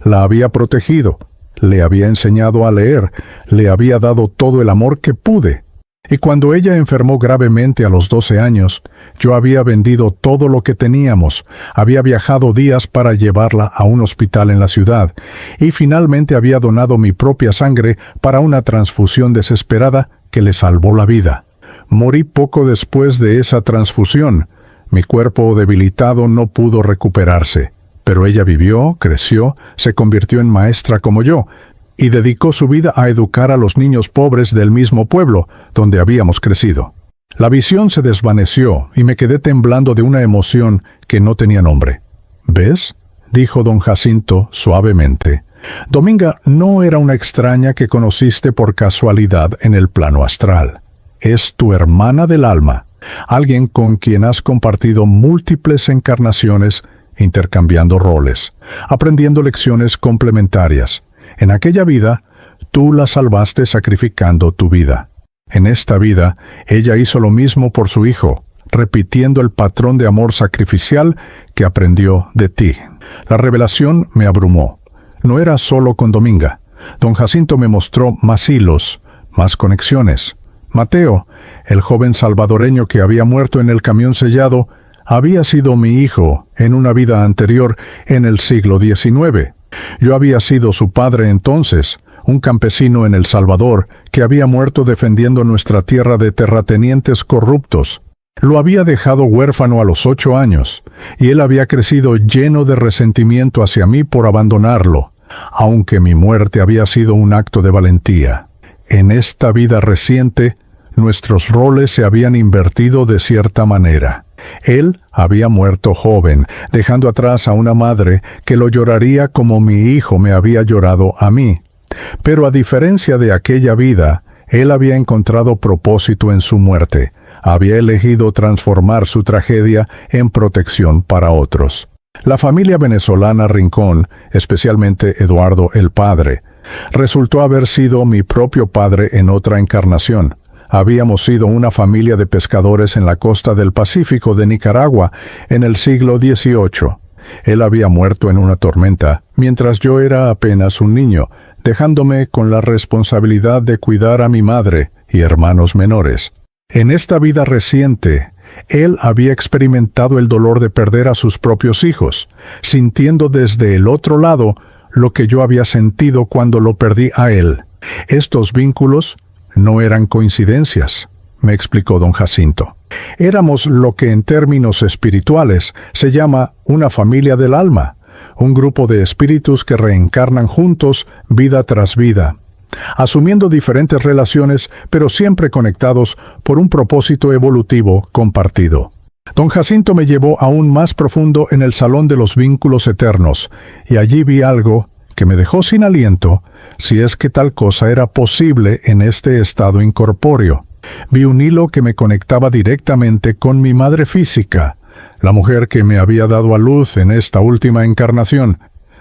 La había protegido, le había enseñado a leer, le había dado todo el amor que pude. Y cuando ella enfermó gravemente a los 12 años, yo había vendido todo lo que teníamos, había viajado días para llevarla a un hospital en la ciudad, y finalmente había donado mi propia sangre para una transfusión desesperada que le salvó la vida. Morí poco después de esa transfusión. Mi cuerpo debilitado no pudo recuperarse, pero ella vivió, creció, se convirtió en maestra como yo, y dedicó su vida a educar a los niños pobres del mismo pueblo donde habíamos crecido. La visión se desvaneció y me quedé temblando de una emoción que no tenía nombre. «¿Ves?», dijo don Jacinto suavemente. «Dominga no era una extraña que conociste por casualidad en el plano astral. Es tu hermana del alma, alguien con quien has compartido múltiples encarnaciones, intercambiando roles, aprendiendo lecciones complementarias. En aquella vida, tú la salvaste sacrificando tu vida. En esta vida, ella hizo lo mismo por su hijo, repitiendo el patrón de amor sacrificial que aprendió de ti. La revelación me abrumó. No era solo con Dominga. Don Jacinto me mostró más hilos, más conexiones. Mateo, el joven salvadoreño que había muerto en el camión sellado, había sido mi hijo en una vida anterior en el siglo XIX. Yo había sido su padre entonces, un campesino en El Salvador que había muerto defendiendo nuestra tierra de terratenientes corruptos. Lo había dejado huérfano a los 8 años, y él había crecido lleno de resentimiento hacia mí por abandonarlo. aunque mi muerte había sido un acto de valentía. En esta vida reciente, nuestros roles se habían invertido de cierta manera. Él había muerto joven, dejando atrás a una madre que lo lloraría como mi hijo me había llorado a mí. Pero a diferencia de aquella vida, él había encontrado propósito en su muerte. Había elegido transformar su tragedia en protección para otros. La familia venezolana Rincón, especialmente Eduardo el Padre, resultó haber sido mi propio padre en otra encarnación. Habíamos sido una familia de pescadores en la costa del Pacífico de Nicaragua en el siglo XVIII. Él había muerto en una tormenta, mientras yo era apenas un niño, dejándome con la responsabilidad de cuidar a mi madre y hermanos menores. En esta vida reciente, él había experimentado el dolor de perder a sus propios hijos, sintiendo desde el otro lado lo que yo había sentido cuando lo perdí a él. Estos vínculos no eran coincidencias, me explicó don Jacinto. Éramos lo que en términos espirituales se llama una familia del alma, un grupo de espíritus que reencarnan juntos vida tras vida, asumiendo diferentes relaciones, pero siempre conectados por un propósito evolutivo compartido. Don Jacinto me llevó aún más profundo en el Salón de los Vínculos Eternos, y allí vi algo que me dejó sin aliento, si es que tal cosa era posible en este estado incorpóreo. Vi un hilo que me conectaba directamente con mi madre física, la mujer que me había dado a luz en esta última encarnación,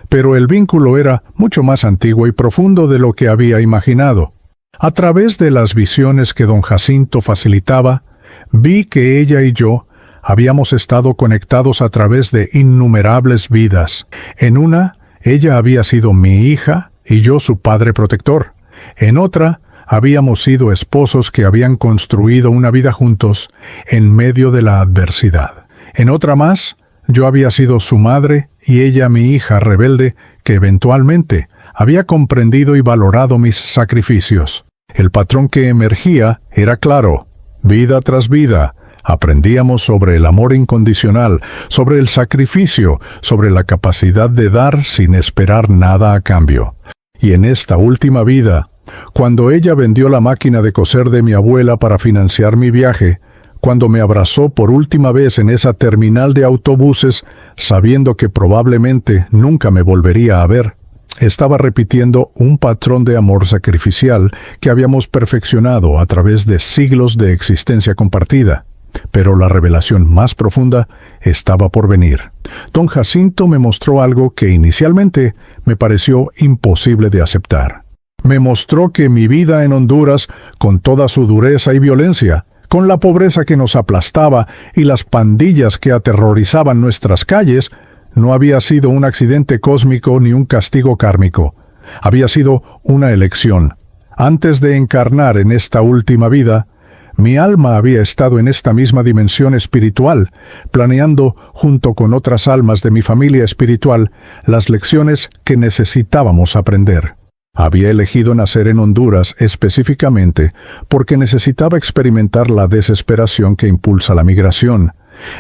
pero el vínculo era mucho más antiguo y profundo de lo que había imaginado. A través de las visiones que don Jacinto facilitaba, vi que ella y yo habíamos estado conectados a través de innumerables vidas. En una, ella había sido mi hija y yo su padre protector. En otra, habíamos sido esposos que habían construido una vida juntos en medio de la adversidad. En otra más, yo había sido su madre y ella mi hija rebelde que eventualmente había comprendido y valorado mis sacrificios. El patrón que emergía era claro. Vida tras vida, aprendíamos sobre el amor incondicional, sobre el sacrificio, sobre la capacidad de dar sin esperar nada a cambio. Y en esta última vida, cuando ella vendió la máquina de coser de mi abuela para financiar mi viaje, cuando me abrazó por última vez en esa terminal de autobuses, sabiendo que probablemente nunca me volvería a ver, estaba repitiendo un patrón de amor sacrificial que habíamos perfeccionado a través de siglos de existencia compartida. Pero la revelación más profunda estaba por venir. Don Jacinto me mostró algo que inicialmente me pareció imposible de aceptar. Me mostró que mi vida en Honduras, con toda su dureza y violencia, con la pobreza que nos aplastaba y las pandillas que aterrorizaban nuestras calles, no había sido un accidente cósmico ni un castigo kármico. Había sido una elección. Antes de encarnar en esta última vida, mi alma había estado en esta misma dimensión espiritual, planeando, junto con otras almas de mi familia espiritual, las lecciones que necesitábamos aprender. Había elegido nacer en Honduras específicamente porque necesitaba experimentar la desesperación que impulsa la migración.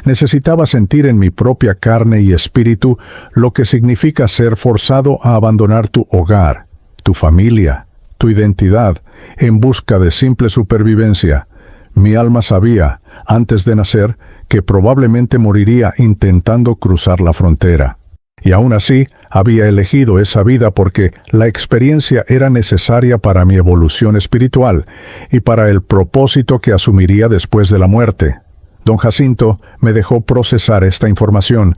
Necesitaba sentir en mi propia carne y espíritu lo que significa ser forzado a abandonar tu hogar, tu familia, tu identidad, en busca de simple supervivencia. Mi alma sabía, antes de nacer, que probablemente moriría intentando cruzar la frontera. Y aún así, había elegido esa vida porque la experiencia era necesaria para mi evolución espiritual y para el propósito que asumiría después de la muerte. Don Jacinto me dejó procesar esta información,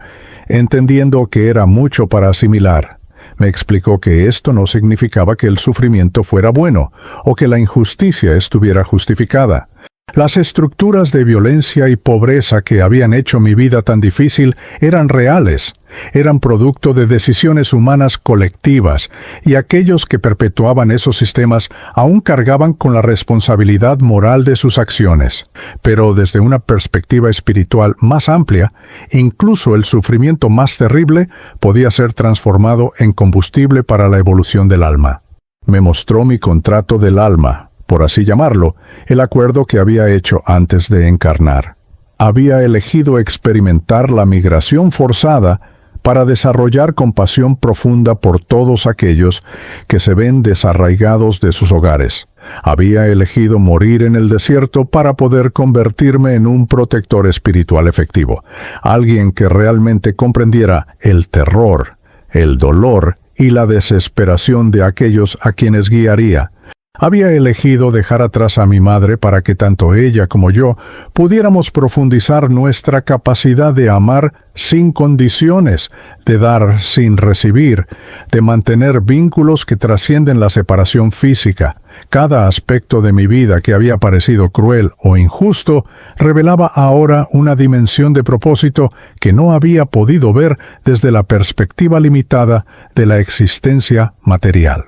entendiendo que era mucho para asimilar. Me explicó que esto no significaba que el sufrimiento fuera bueno o que la injusticia estuviera justificada. Las estructuras de violencia y pobreza que habían hecho mi vida tan difícil eran reales, eran producto de decisiones humanas colectivas, y aquellos que perpetuaban esos sistemas aún cargaban con la responsabilidad moral de sus acciones. Pero desde una perspectiva espiritual más amplia, incluso el sufrimiento más terrible podía ser transformado en combustible para la evolución del alma. Me mostró mi contrato del alma, por así llamarlo, el acuerdo que había hecho antes de encarnar. Había elegido experimentar la migración forzada para desarrollar compasión profunda por todos aquellos que se ven desarraigados de sus hogares. Había elegido morir en el desierto para poder convertirme en un protector espiritual efectivo, alguien que realmente comprendiera el terror, el dolor y la desesperación de aquellos a quienes guiaría. Había elegido dejar atrás a mi madre para que tanto ella como yo pudiéramos profundizar nuestra capacidad de amar sin condiciones, de dar sin recibir, de mantener vínculos que trascienden la separación física. Cada aspecto de mi vida que había parecido cruel o injusto revelaba ahora una dimensión de propósito que no había podido ver desde la perspectiva limitada de la existencia material.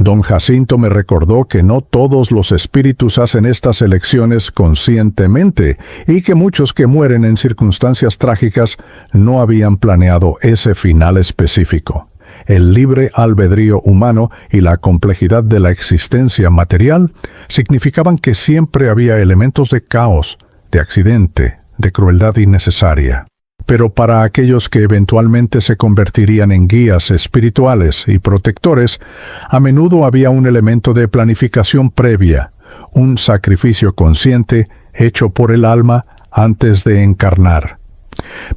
Don Jacinto me recordó que no todos los espíritus hacen estas elecciones conscientemente y que muchos que mueren en circunstancias trágicas no habían planeado ese final específico. El libre albedrío humano y la complejidad de la existencia material significaban que siempre había elementos de caos, de accidente, de crueldad innecesaria. Pero para aquellos que eventualmente se convertirían en guías espirituales y protectores, a menudo había un elemento de planificación previa, un sacrificio consciente hecho por el alma antes de encarnar.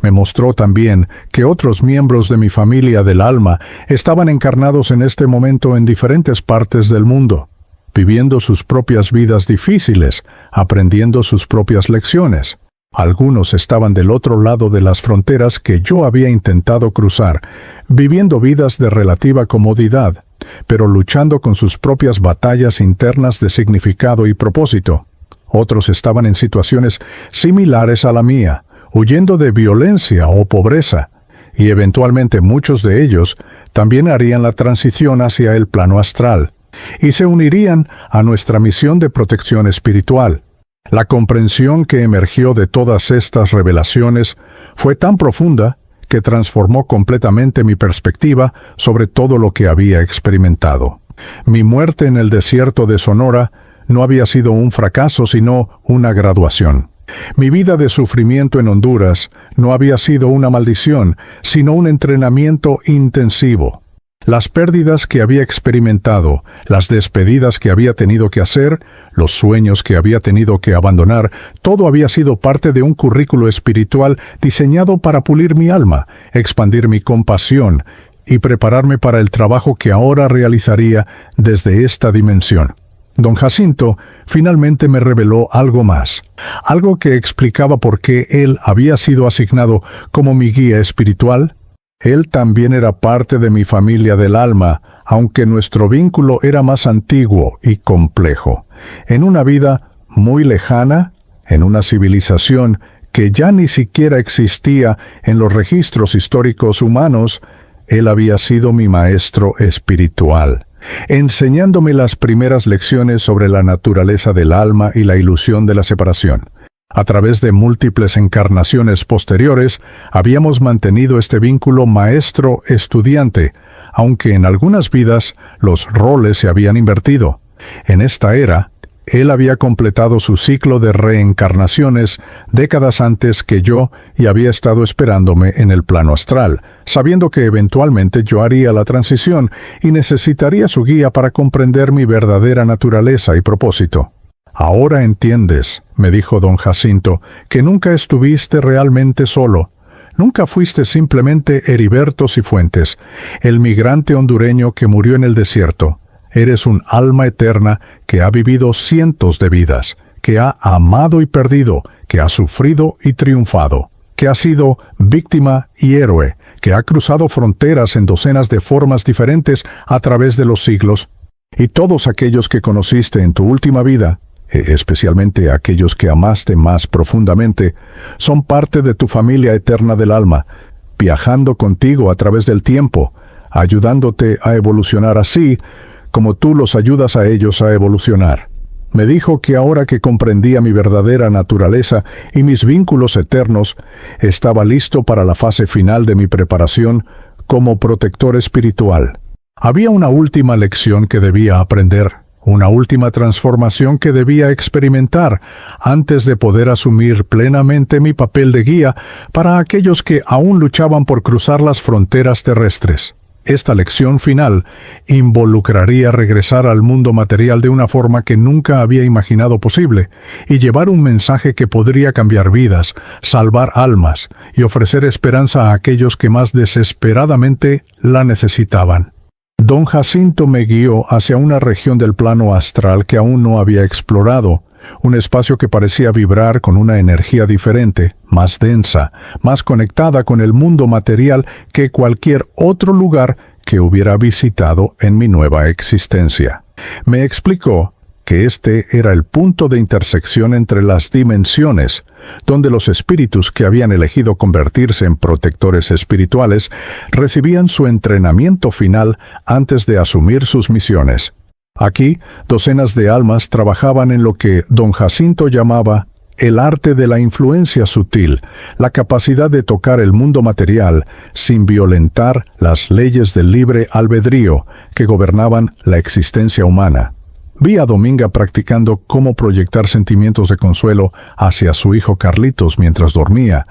Me mostró también que otros miembros de mi familia del alma estaban encarnados en este momento en diferentes partes del mundo, viviendo sus propias vidas difíciles, aprendiendo sus propias lecciones. Algunos estaban del otro lado de las fronteras que yo había intentado cruzar, viviendo vidas de relativa comodidad, pero luchando con sus propias batallas internas de significado y propósito. Otros estaban en situaciones similares a la mía, huyendo de violencia o pobreza, y eventualmente muchos de ellos también harían la transición hacia el plano astral, y se unirían a nuestra misión de protección espiritual. La comprensión que emergió de todas estas revelaciones fue tan profunda que transformó completamente mi perspectiva sobre todo lo que había experimentado. Mi muerte en el desierto de Sonora no había sido un fracaso, sino una graduación. Mi vida de sufrimiento en Honduras no había sido una maldición, sino un entrenamiento intensivo. Las pérdidas que había experimentado, las despedidas que había tenido que hacer, los sueños que había tenido que abandonar, todo había sido parte de un currículo espiritual diseñado para pulir mi alma, expandir mi compasión y prepararme para el trabajo que ahora realizaría desde esta dimensión. Don Jacinto finalmente me reveló algo más, algo que explicaba por qué él había sido asignado como mi guía espiritual. Él también era parte de mi familia del alma, aunque nuestro vínculo era más antiguo y complejo. En una vida muy lejana, en una civilización que ya ni siquiera existía en los registros históricos humanos, él había sido mi maestro espiritual, enseñándome las primeras lecciones sobre la naturaleza del alma y la ilusión de la separación. A través de múltiples encarnaciones posteriores, habíamos mantenido este vínculo maestro-estudiante, aunque en algunas vidas los roles se habían invertido. En esta era, él había completado su ciclo de reencarnaciones décadas antes que yo y había estado esperándome en el plano astral, sabiendo que eventualmente yo haría la transición y necesitaría su guía para comprender mi verdadera naturaleza y propósito. «Ahora entiendes», me dijo don Jacinto, «que nunca estuviste realmente solo. Nunca fuiste simplemente Heriberto Cifuentes, el migrante hondureño que murió en el desierto. Eres un alma eterna que ha vivido cientos de vidas, que ha amado y perdido, que ha sufrido y triunfado, que ha sido víctima y héroe, que ha cruzado fronteras en docenas de formas diferentes a través de los siglos. Y todos aquellos que conociste en tu última vida, especialmente aquellos que amaste más profundamente, son parte de tu familia eterna del alma, viajando contigo a través del tiempo, ayudándote a evolucionar así como tú los ayudas a ellos a evolucionar. Me dijo que ahora que comprendía mi verdadera naturaleza y mis vínculos eternos, estaba listo para la fase final de mi preparación como protector espiritual. Había una última lección que debía aprender. una última transformación que debía experimentar antes de poder asumir plenamente mi papel de guía para aquellos que aún luchaban por cruzar las fronteras terrestres. Esta lección final involucraría regresar al mundo material de una forma que nunca había imaginado posible y llevar un mensaje que podría cambiar vidas, salvar almas y ofrecer esperanza a aquellos que más desesperadamente la necesitaban. Don Jacinto me guió hacia una región del plano astral que aún no había explorado, un espacio que parecía vibrar con una energía diferente, más densa, más conectada con el mundo material que cualquier otro lugar que hubiera visitado en mi nueva existencia. Me explicó que este era el punto de intersección entre las dimensiones, donde los espíritus que habían elegido convertirse en protectores espirituales recibían su entrenamiento final antes de asumir sus misiones. Aquí, docenas de almas trabajaban en lo que don Jacinto llamaba el arte de la influencia sutil, la capacidad de tocar el mundo material sin violentar las leyes del libre albedrío que gobernaban la existencia humana. Vi a Dominga practicando cómo proyectar sentimientos de consuelo hacia su hijo Carlitos mientras dormía,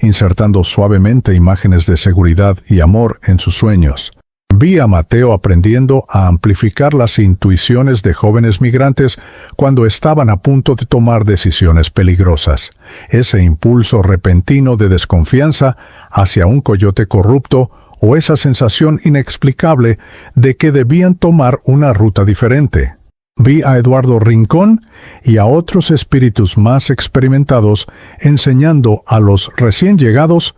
insertando suavemente imágenes de seguridad y amor en sus sueños. Vi a Mateo aprendiendo a amplificar las intuiciones de jóvenes migrantes cuando estaban a punto de tomar decisiones peligrosas. Ese impulso repentino de desconfianza hacia un coyote corrupto o esa sensación inexplicable de que debían tomar una ruta diferente. Vi a Eduardo Rincón y a otros espíritus más experimentados enseñando a los recién llegados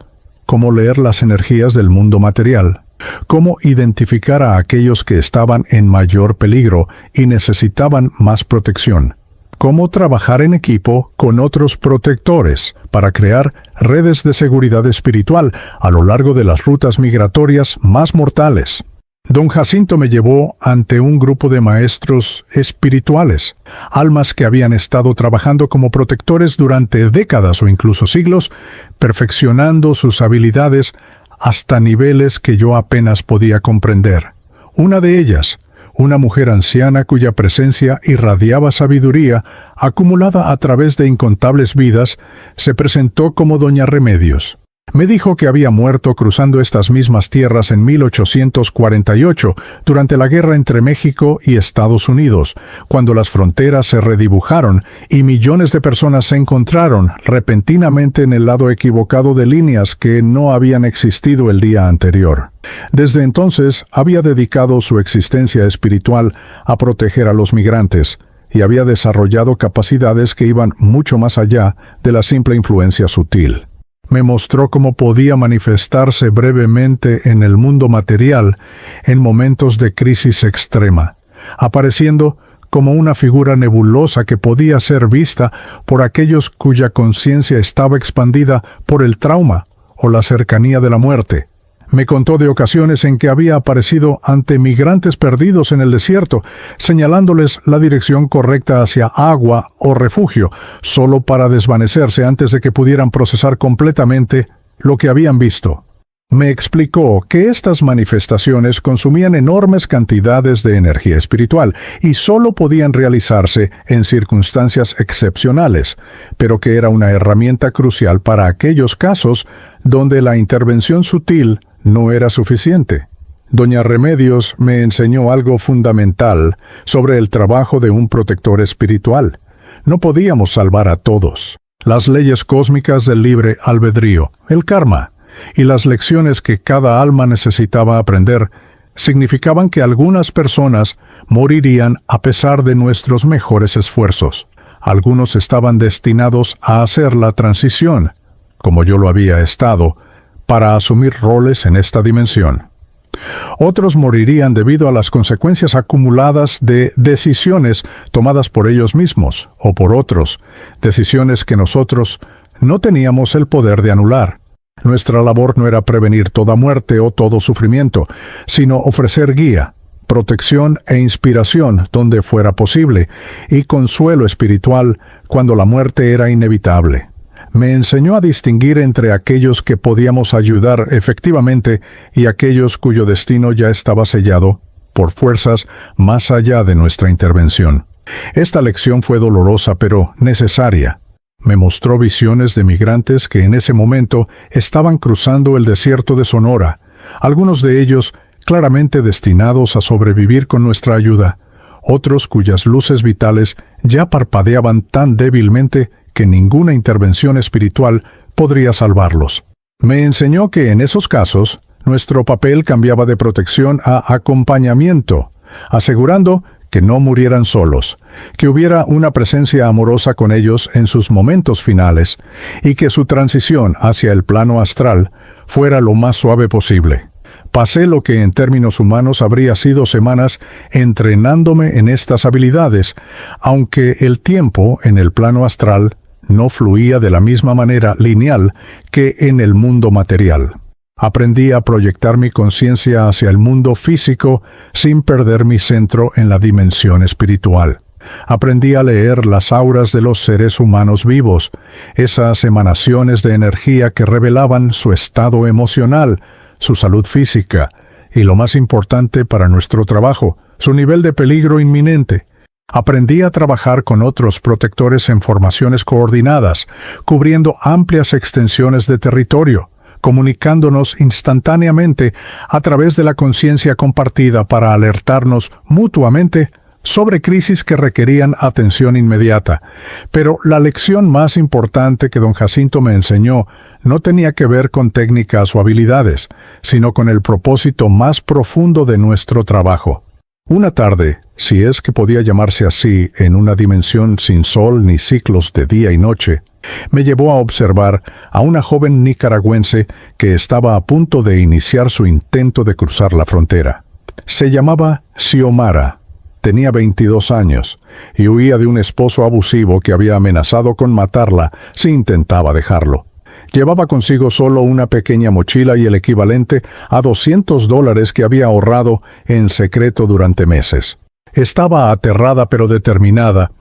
cómo leer las energías del mundo material, cómo identificar a aquellos que estaban en mayor peligro y necesitaban más protección, cómo trabajar en equipo con otros protectores para crear redes de seguridad espiritual a lo largo de las rutas migratorias más mortales. Don Jacinto me llevó ante un grupo de maestros espirituales, almas que habían estado trabajando como protectores durante décadas o incluso siglos, perfeccionando sus habilidades hasta niveles que yo apenas podía comprender. Una de ellas, una mujer anciana cuya presencia irradiaba sabiduría acumulada a través de incontables vidas, se presentó como Doña Remedios. Me dijo que había muerto cruzando estas mismas tierras en 1848, durante la guerra entre México y Estados Unidos, cuando las fronteras se redibujaron y millones de personas se encontraron repentinamente en el lado equivocado de líneas que no habían existido el día anterior. Desde entonces había dedicado su existencia espiritual a proteger a los migrantes, y había desarrollado capacidades que iban mucho más allá de la simple influencia sutil. Me mostró cómo podía manifestarse brevemente en el mundo material en momentos de crisis extrema, apareciendo como una figura nebulosa que podía ser vista por aquellos cuya conciencia estaba expandida por el trauma o la cercanía de la muerte. Me contó de ocasiones en que había aparecido ante migrantes perdidos en el desierto, señalándoles la dirección correcta hacia agua o refugio, solo para desvanecerse antes de que pudieran procesar completamente lo que habían visto. Me explicó que estas manifestaciones consumían enormes cantidades de energía espiritual y solo podían realizarse en circunstancias excepcionales, pero que era una herramienta crucial para aquellos casos donde la intervención sutil no era suficiente. Doña Remedios me enseñó algo fundamental sobre el trabajo de un protector espiritual. No podíamos salvar a todos. Las leyes cósmicas del libre albedrío, el karma, y las lecciones que cada alma necesitaba aprender significaban que algunas personas morirían a pesar de nuestros mejores esfuerzos. Algunos estaban destinados a hacer la transición, como yo lo había estado, para asumir roles en esta dimensión. Otros morirían debido a las consecuencias acumuladas de decisiones tomadas por ellos mismos o por otros, decisiones que nosotros no teníamos el poder de anular. Nuestra labor no era prevenir toda muerte o todo sufrimiento, sino ofrecer guía, protección e inspiración donde fuera posible, y consuelo espiritual cuando la muerte era inevitable. Me enseñó a distinguir entre aquellos que podíamos ayudar efectivamente y aquellos cuyo destino ya estaba sellado por fuerzas más allá de nuestra intervención. Esta lección fue dolorosa pero necesaria. Me mostró visiones de migrantes que en ese momento estaban cruzando el desierto de Sonora, algunos de ellos claramente destinados a sobrevivir con nuestra ayuda, otros cuyas luces vitales ya parpadeaban tan débilmente que ninguna intervención espiritual podría salvarlos. Me enseñó que en esos casos, nuestro papel cambiaba de protección a acompañamiento, asegurando que no murieran solos, que hubiera una presencia amorosa con ellos en sus momentos finales y que su transición hacia el plano astral fuera lo más suave posible. Pasé lo que en términos humanos habría sido semanas entrenándome en estas habilidades, aunque el tiempo en el plano astral no fluía de la misma manera lineal que en el mundo material. Aprendí a proyectar mi conciencia hacia el mundo físico sin perder mi centro en la dimensión espiritual. Aprendí a leer las auras de los seres humanos vivos, esas emanaciones de energía que revelaban su estado emocional, su salud física y, lo más importante para nuestro trabajo, su nivel de peligro inminente. Aprendí a trabajar con otros protectores en formaciones coordinadas, cubriendo amplias extensiones de territorio, comunicándonos instantáneamente a través de la conciencia compartida para alertarnos mutuamente sobre crisis que requerían atención inmediata. Pero la lección más importante que don Jacinto me enseñó no tenía que ver con técnicas o habilidades, sino con el propósito más profundo de nuestro trabajo. Una tarde, si es que podía llamarse así en una dimensión sin sol ni ciclos de día y noche, me llevó a observar a una joven nicaragüense que estaba a punto de iniciar su intento de cruzar la frontera. Se llamaba Xiomara, tenía 22 años y huía de un esposo abusivo que había amenazado con matarla si intentaba dejarlo. Llevaba consigo solo una pequeña mochila y el equivalente a $200 que había ahorrado en secreto durante meses. Estaba aterrada pero determinada,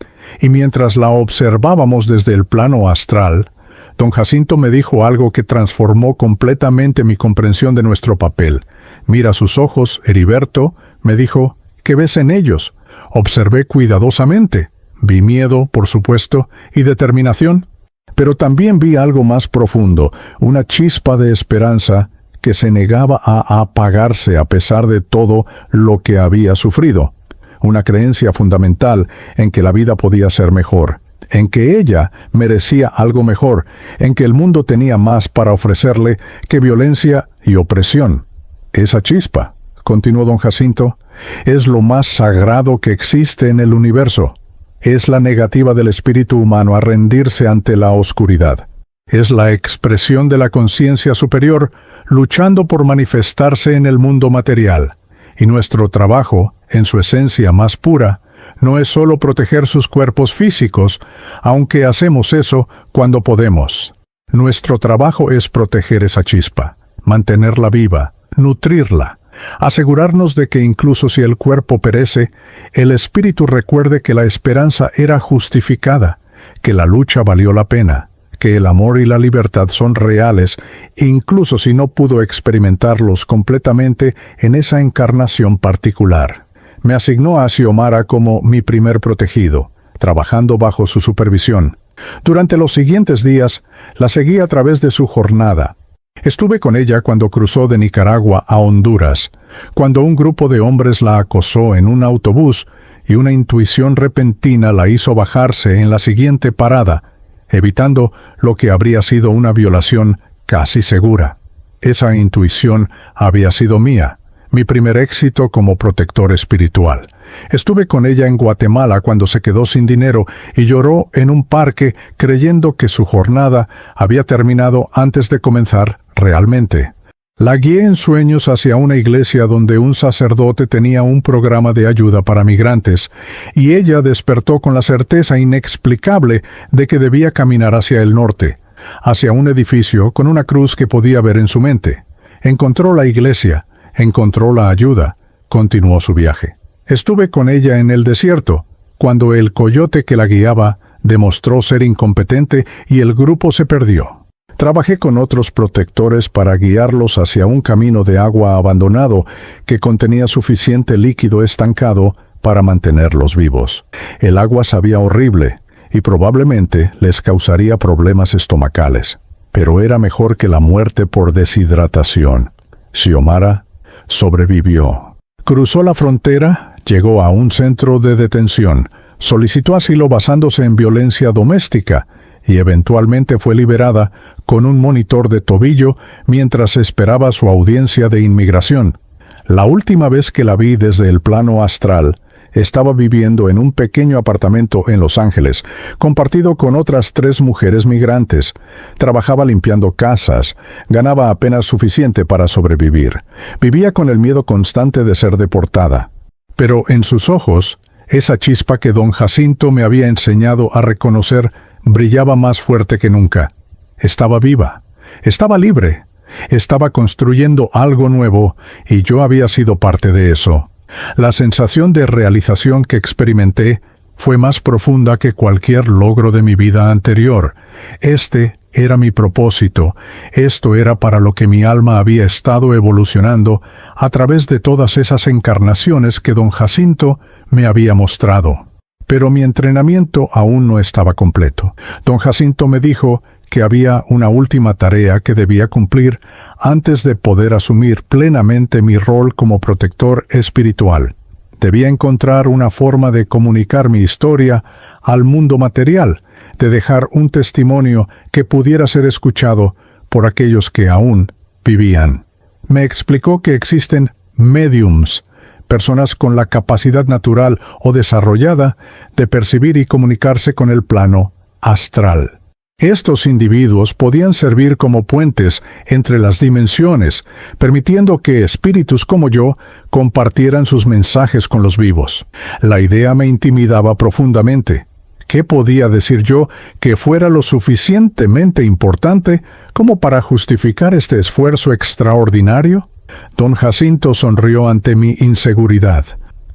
y mientras la observábamos desde el plano astral, don Jacinto me dijo algo que transformó completamente mi comprensión de nuestro papel. «Mira sus ojos, Heriberto», me dijo. «¿Qué ves en ellos?» Observé cuidadosamente. Vi miedo, por supuesto, y determinación. Pero también vi algo más profundo, una chispa de esperanza que se negaba a apagarse a pesar de todo lo que había sufrido. Una creencia fundamental en que la vida podía ser mejor, en que ella merecía algo mejor, en que el mundo tenía más para ofrecerle que violencia y opresión. Esa chispa, continuó don Jacinto, es lo más sagrado que existe en el universo. Es la negativa del espíritu humano a rendirse ante la oscuridad. Es la expresión de la conciencia superior luchando por manifestarse en el mundo material. Y nuestro trabajo, en su esencia más pura, no es solo proteger sus cuerpos físicos, aunque hacemos eso cuando podemos. Nuestro trabajo es proteger esa chispa, mantenerla viva, nutrirla, asegurarnos de que incluso si el cuerpo perece, el espíritu recuerde que la esperanza era justificada, que la lucha valió la pena, que el amor y la libertad son reales, incluso si no pudo experimentarlos completamente en esa encarnación particular. Me asignó a Xiomara como mi primer protegido, trabajando bajo su supervisión. Durante los siguientes días, la seguí a través de su jornada. Estuve con ella cuando cruzó de Nicaragua a Honduras, cuando un grupo de hombres la acosó en un autobús y una intuición repentina la hizo bajarse en la siguiente parada, evitando lo que habría sido una violación casi segura. Esa intuición había sido mía, mi primer éxito como protector espiritual. Estuve con ella en Guatemala cuando se quedó sin dinero y lloró en un parque creyendo que su jornada había terminado antes de comenzar realmente. La guié en sueños hacia una iglesia donde un sacerdote tenía un programa de ayuda para migrantes, y ella despertó con la certeza inexplicable de que debía caminar hacia el norte, hacia un edificio con una cruz que podía ver en su mente. Encontró la iglesia, encontró la ayuda, continuó su viaje. Estuve con ella en el desierto, cuando el coyote que la guiaba demostró ser incompetente y el grupo se perdió. Trabajé con otros protectores para guiarlos hacia un camino de agua abandonado que contenía suficiente líquido estancado para mantenerlos vivos. El agua sabía horrible y probablemente les causaría problemas estomacales, pero era mejor que la muerte por deshidratación. Xiomara sobrevivió. Cruzó la frontera, llegó a un centro de detención, solicitó asilo basándose en violencia doméstica y eventualmente fue liberada con un monitor de tobillo mientras esperaba su audiencia de inmigración. La última vez que la vi desde el plano astral, estaba viviendo en un pequeño apartamento en Los Ángeles, compartido con otras 3 mujeres migrantes. Trabajaba limpiando casas, ganaba apenas suficiente para sobrevivir. Vivía con el miedo constante de ser deportada. Pero en sus ojos, esa chispa que don Jacinto me había enseñado a reconocer brillaba más fuerte que nunca. Estaba viva, estaba libre, estaba construyendo algo nuevo y yo había sido parte de eso. La sensación de realización que experimenté fue más profunda que cualquier logro de mi vida anterior. Este era mi propósito. Esto era para lo que mi alma había estado evolucionando a través de todas esas encarnaciones que don Jacinto me había mostrado. Pero mi entrenamiento aún no estaba completo. Don Jacinto me dijo que había una última tarea que debía cumplir antes de poder asumir plenamente mi rol como protector espiritual. Debía encontrar una forma de comunicar mi historia al mundo material, de dejar un testimonio que pudiera ser escuchado por aquellos que aún vivían. Me explicó que existen médiums, personas con la capacidad natural o desarrollada de percibir y comunicarse con el plano astral. Estos individuos podían servir como puentes entre las dimensiones, permitiendo que espíritus como yo compartieran sus mensajes con los vivos. La idea me intimidaba profundamente. ¿Qué podía decir yo que fuera lo suficientemente importante como para justificar este esfuerzo extraordinario? Don Jacinto sonrió ante mi inseguridad.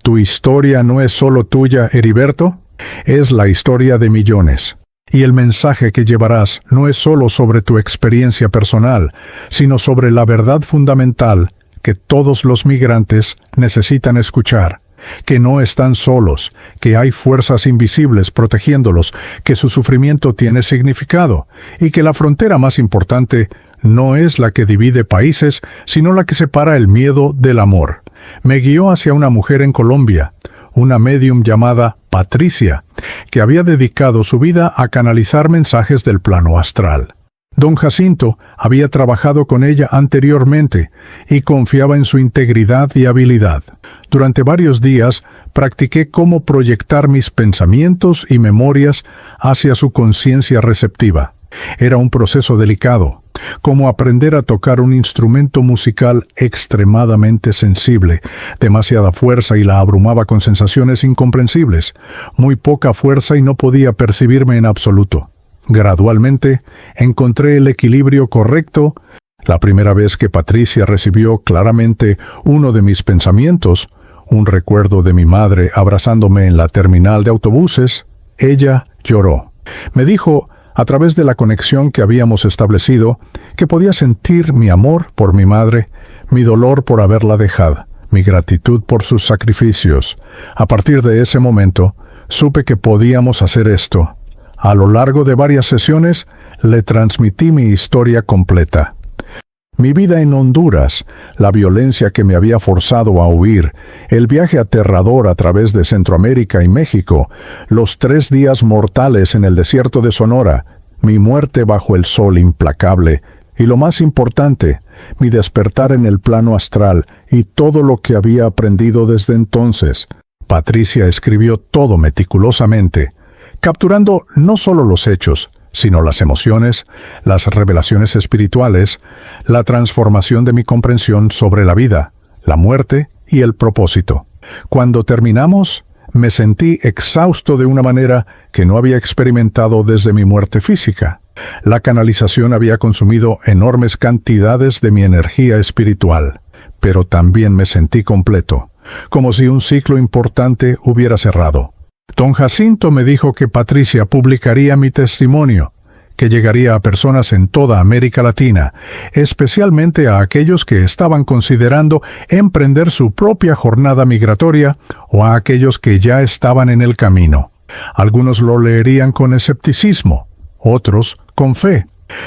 ¿Tu historia no es solo tuya, Heriberto? Es la historia de millones. Y el mensaje que llevarás no es solo sobre tu experiencia personal, sino sobre la verdad fundamental que todos los migrantes necesitan escuchar, que no están solos, que hay fuerzas invisibles protegiéndolos, que su sufrimiento tiene significado, y que la frontera más importante no es la que divide países, sino la que separa el miedo del amor. Me guió hacia una mujer en Colombia, una médium llamada Patricia, que había dedicado su vida a canalizar mensajes del plano astral. Don Jacinto había trabajado con ella anteriormente y confiaba en su integridad y habilidad. Durante varios días practiqué cómo proyectar mis pensamientos y memorias hacia su conciencia receptiva. Era un proceso delicado, como aprender a tocar un instrumento musical extremadamente sensible. Demasiada fuerza y la abrumaba con sensaciones incomprensibles. Muy poca fuerza y no podía percibirme en absoluto. Gradualmente encontré el equilibrio correcto. La primera vez que Patricia recibió claramente uno de mis pensamientos, un recuerdo de mi madre abrazándome en la terminal de autobuses, ella lloró. Me dijo, a través de la conexión que habíamos establecido, que podía sentir mi amor por mi madre, mi dolor por haberla dejado, mi gratitud por sus sacrificios. A partir de ese momento, supe que podíamos hacer esto. A lo largo de varias sesiones, le transmití mi historia completa. Mi vida en Honduras, la violencia que me había forzado a huir, el viaje aterrador a través de Centroamérica y México, los 3 días mortales en el desierto de Sonora, mi muerte bajo el sol implacable, y lo más importante, mi despertar en el plano astral y todo lo que había aprendido desde entonces. Patricia escribió todo meticulosamente, capturando no solo los hechos, sino las emociones, las revelaciones espirituales, la transformación de mi comprensión sobre la vida, la muerte y el propósito. Cuando terminamos, me sentí exhausto de una manera que no había experimentado desde mi muerte física. La canalización había consumido enormes cantidades de mi energía espiritual, pero también me sentí completo, como si un ciclo importante hubiera cerrado. Don Jacinto me dijo que Patricia publicaría mi testimonio, que llegaría a personas en toda América Latina, especialmente a aquellos que estaban considerando emprender su propia jornada migratoria o a aquellos que ya estaban en el camino. Algunos lo leerían con escepticismo, otros con fe.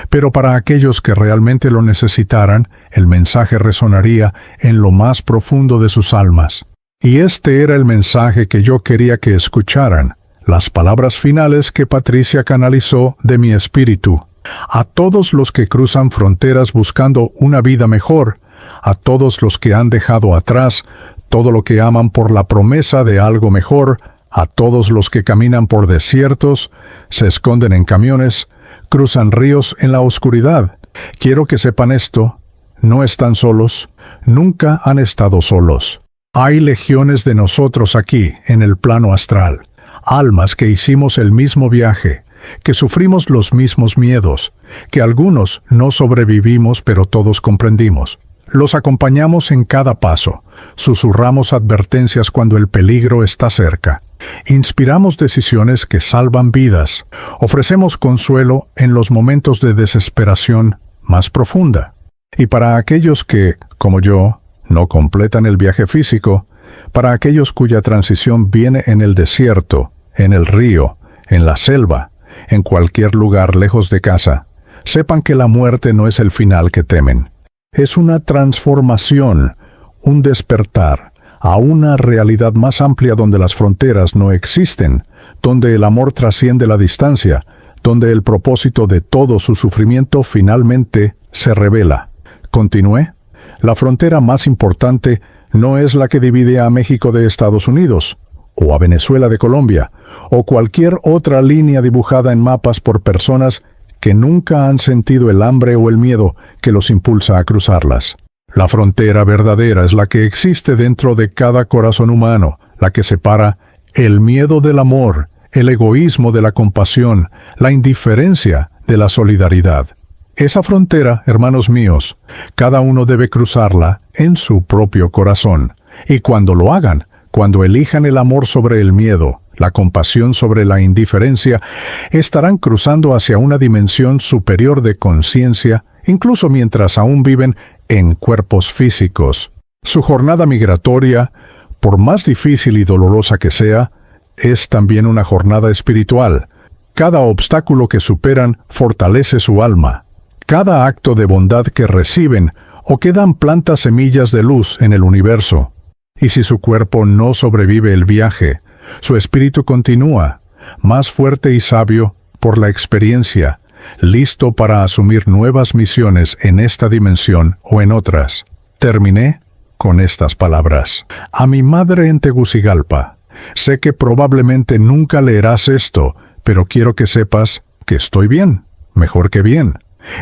Pero para aquellos que realmente lo necesitaran, el mensaje resonaría en lo más profundo de sus almas. Y este era el mensaje que yo quería que escucharan, las palabras finales que Patricia canalizó de mi espíritu. A todos los que cruzan fronteras buscando una vida mejor, a todos los que han dejado atrás todo lo que aman por la promesa de algo mejor, a todos los que caminan por desiertos, se esconden en camiones, cruzan ríos en la oscuridad. Quiero que sepan esto, no están solos, nunca han estado solos. Hay legiones de nosotros aquí, en el plano astral, almas que hicimos el mismo viaje, que sufrimos los mismos miedos, que algunos no sobrevivimos pero todos comprendimos. Los acompañamos en cada paso, susurramos advertencias cuando el peligro está cerca. Inspiramos decisiones que salvan vidas. Ofrecemos consuelo en los momentos de desesperación más profunda. Y para aquellos que, como yo, no completan el viaje físico, para aquellos cuya transición viene en el desierto, en el río, en la selva, en cualquier lugar lejos de casa, sepan que la muerte no es el final que temen. Es una transformación, un despertar a una realidad más amplia donde las fronteras no existen, donde el amor trasciende la distancia, donde el propósito de todo su sufrimiento finalmente se revela. Continué. La frontera más importante no es la que divide a México de Estados Unidos, o a Venezuela de Colombia, o cualquier otra línea dibujada en mapas por personas que nunca han sentido el hambre o el miedo que los impulsa a cruzarlas. La frontera verdadera es la que existe dentro de cada corazón humano, la que separa el miedo del amor, el egoísmo de la compasión, la indiferencia de la solidaridad. Esa frontera, hermanos míos, cada uno debe cruzarla en su propio corazón. Y cuando lo hagan, cuando elijan el amor sobre el miedo, la compasión sobre la indiferencia, estarán cruzando hacia una dimensión superior de conciencia, incluso mientras aún viven en cuerpos físicos. Su jornada migratoria, por más difícil y dolorosa que sea, es también una jornada espiritual. Cada obstáculo que superan fortalece su alma. Cada acto de bondad que reciben o que dan planta semillas de luz en el universo. Y si su cuerpo no sobrevive el viaje, su espíritu continúa, más fuerte y sabio por la experiencia, listo para asumir nuevas misiones en esta dimensión o en otras. Terminé con estas palabras. A mi madre en Tegucigalpa, sé que probablemente nunca leerás esto, pero quiero que sepas que estoy bien, mejor que bien.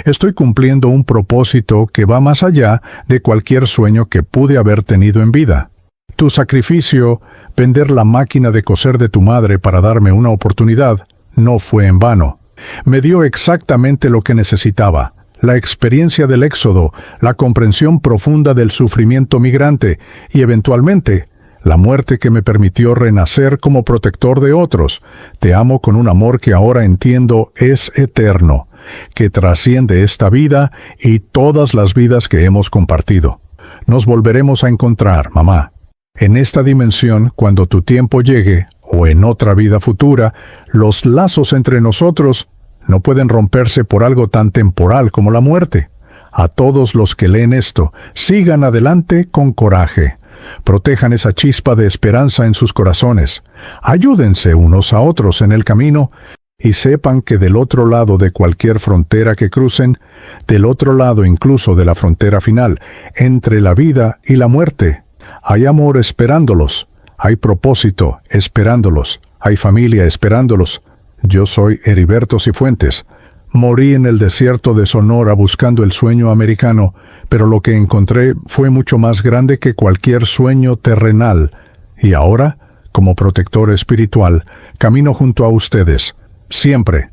Estoy cumpliendo un propósito que va más allá de cualquier sueño que pude haber tenido en vida. Tu sacrificio, vender la máquina de coser de tu madre para darme una oportunidad, no fue en vano. Me dio exactamente lo que necesitaba, la experiencia del éxodo, la comprensión profunda del sufrimiento migrante y, eventualmente, la muerte que me permitió renacer como protector de otros. Te amo con un amor que ahora entiendo es eterno, que trasciende esta vida y todas las vidas que hemos compartido. Nos volveremos a encontrar, mamá. En esta dimensión, cuando tu tiempo llegue, o en otra vida futura, los lazos entre nosotros no pueden romperse por algo tan temporal como la muerte. A todos los que leen esto, sigan adelante con coraje. Protejan esa chispa de esperanza en sus corazones. Ayúdense unos a otros en el camino y sepan que del otro lado de cualquier frontera que crucen, del otro lado incluso de la frontera final, entre la vida y la muerte, hay amor esperándolos, hay propósito esperándolos, hay familia esperándolos. Yo soy Heriberto Cifuentes. Morí en el desierto de Sonora buscando el sueño americano, pero lo que encontré fue mucho más grande que cualquier sueño terrenal. Y ahora, como protector espiritual, camino junto a ustedes, siempre,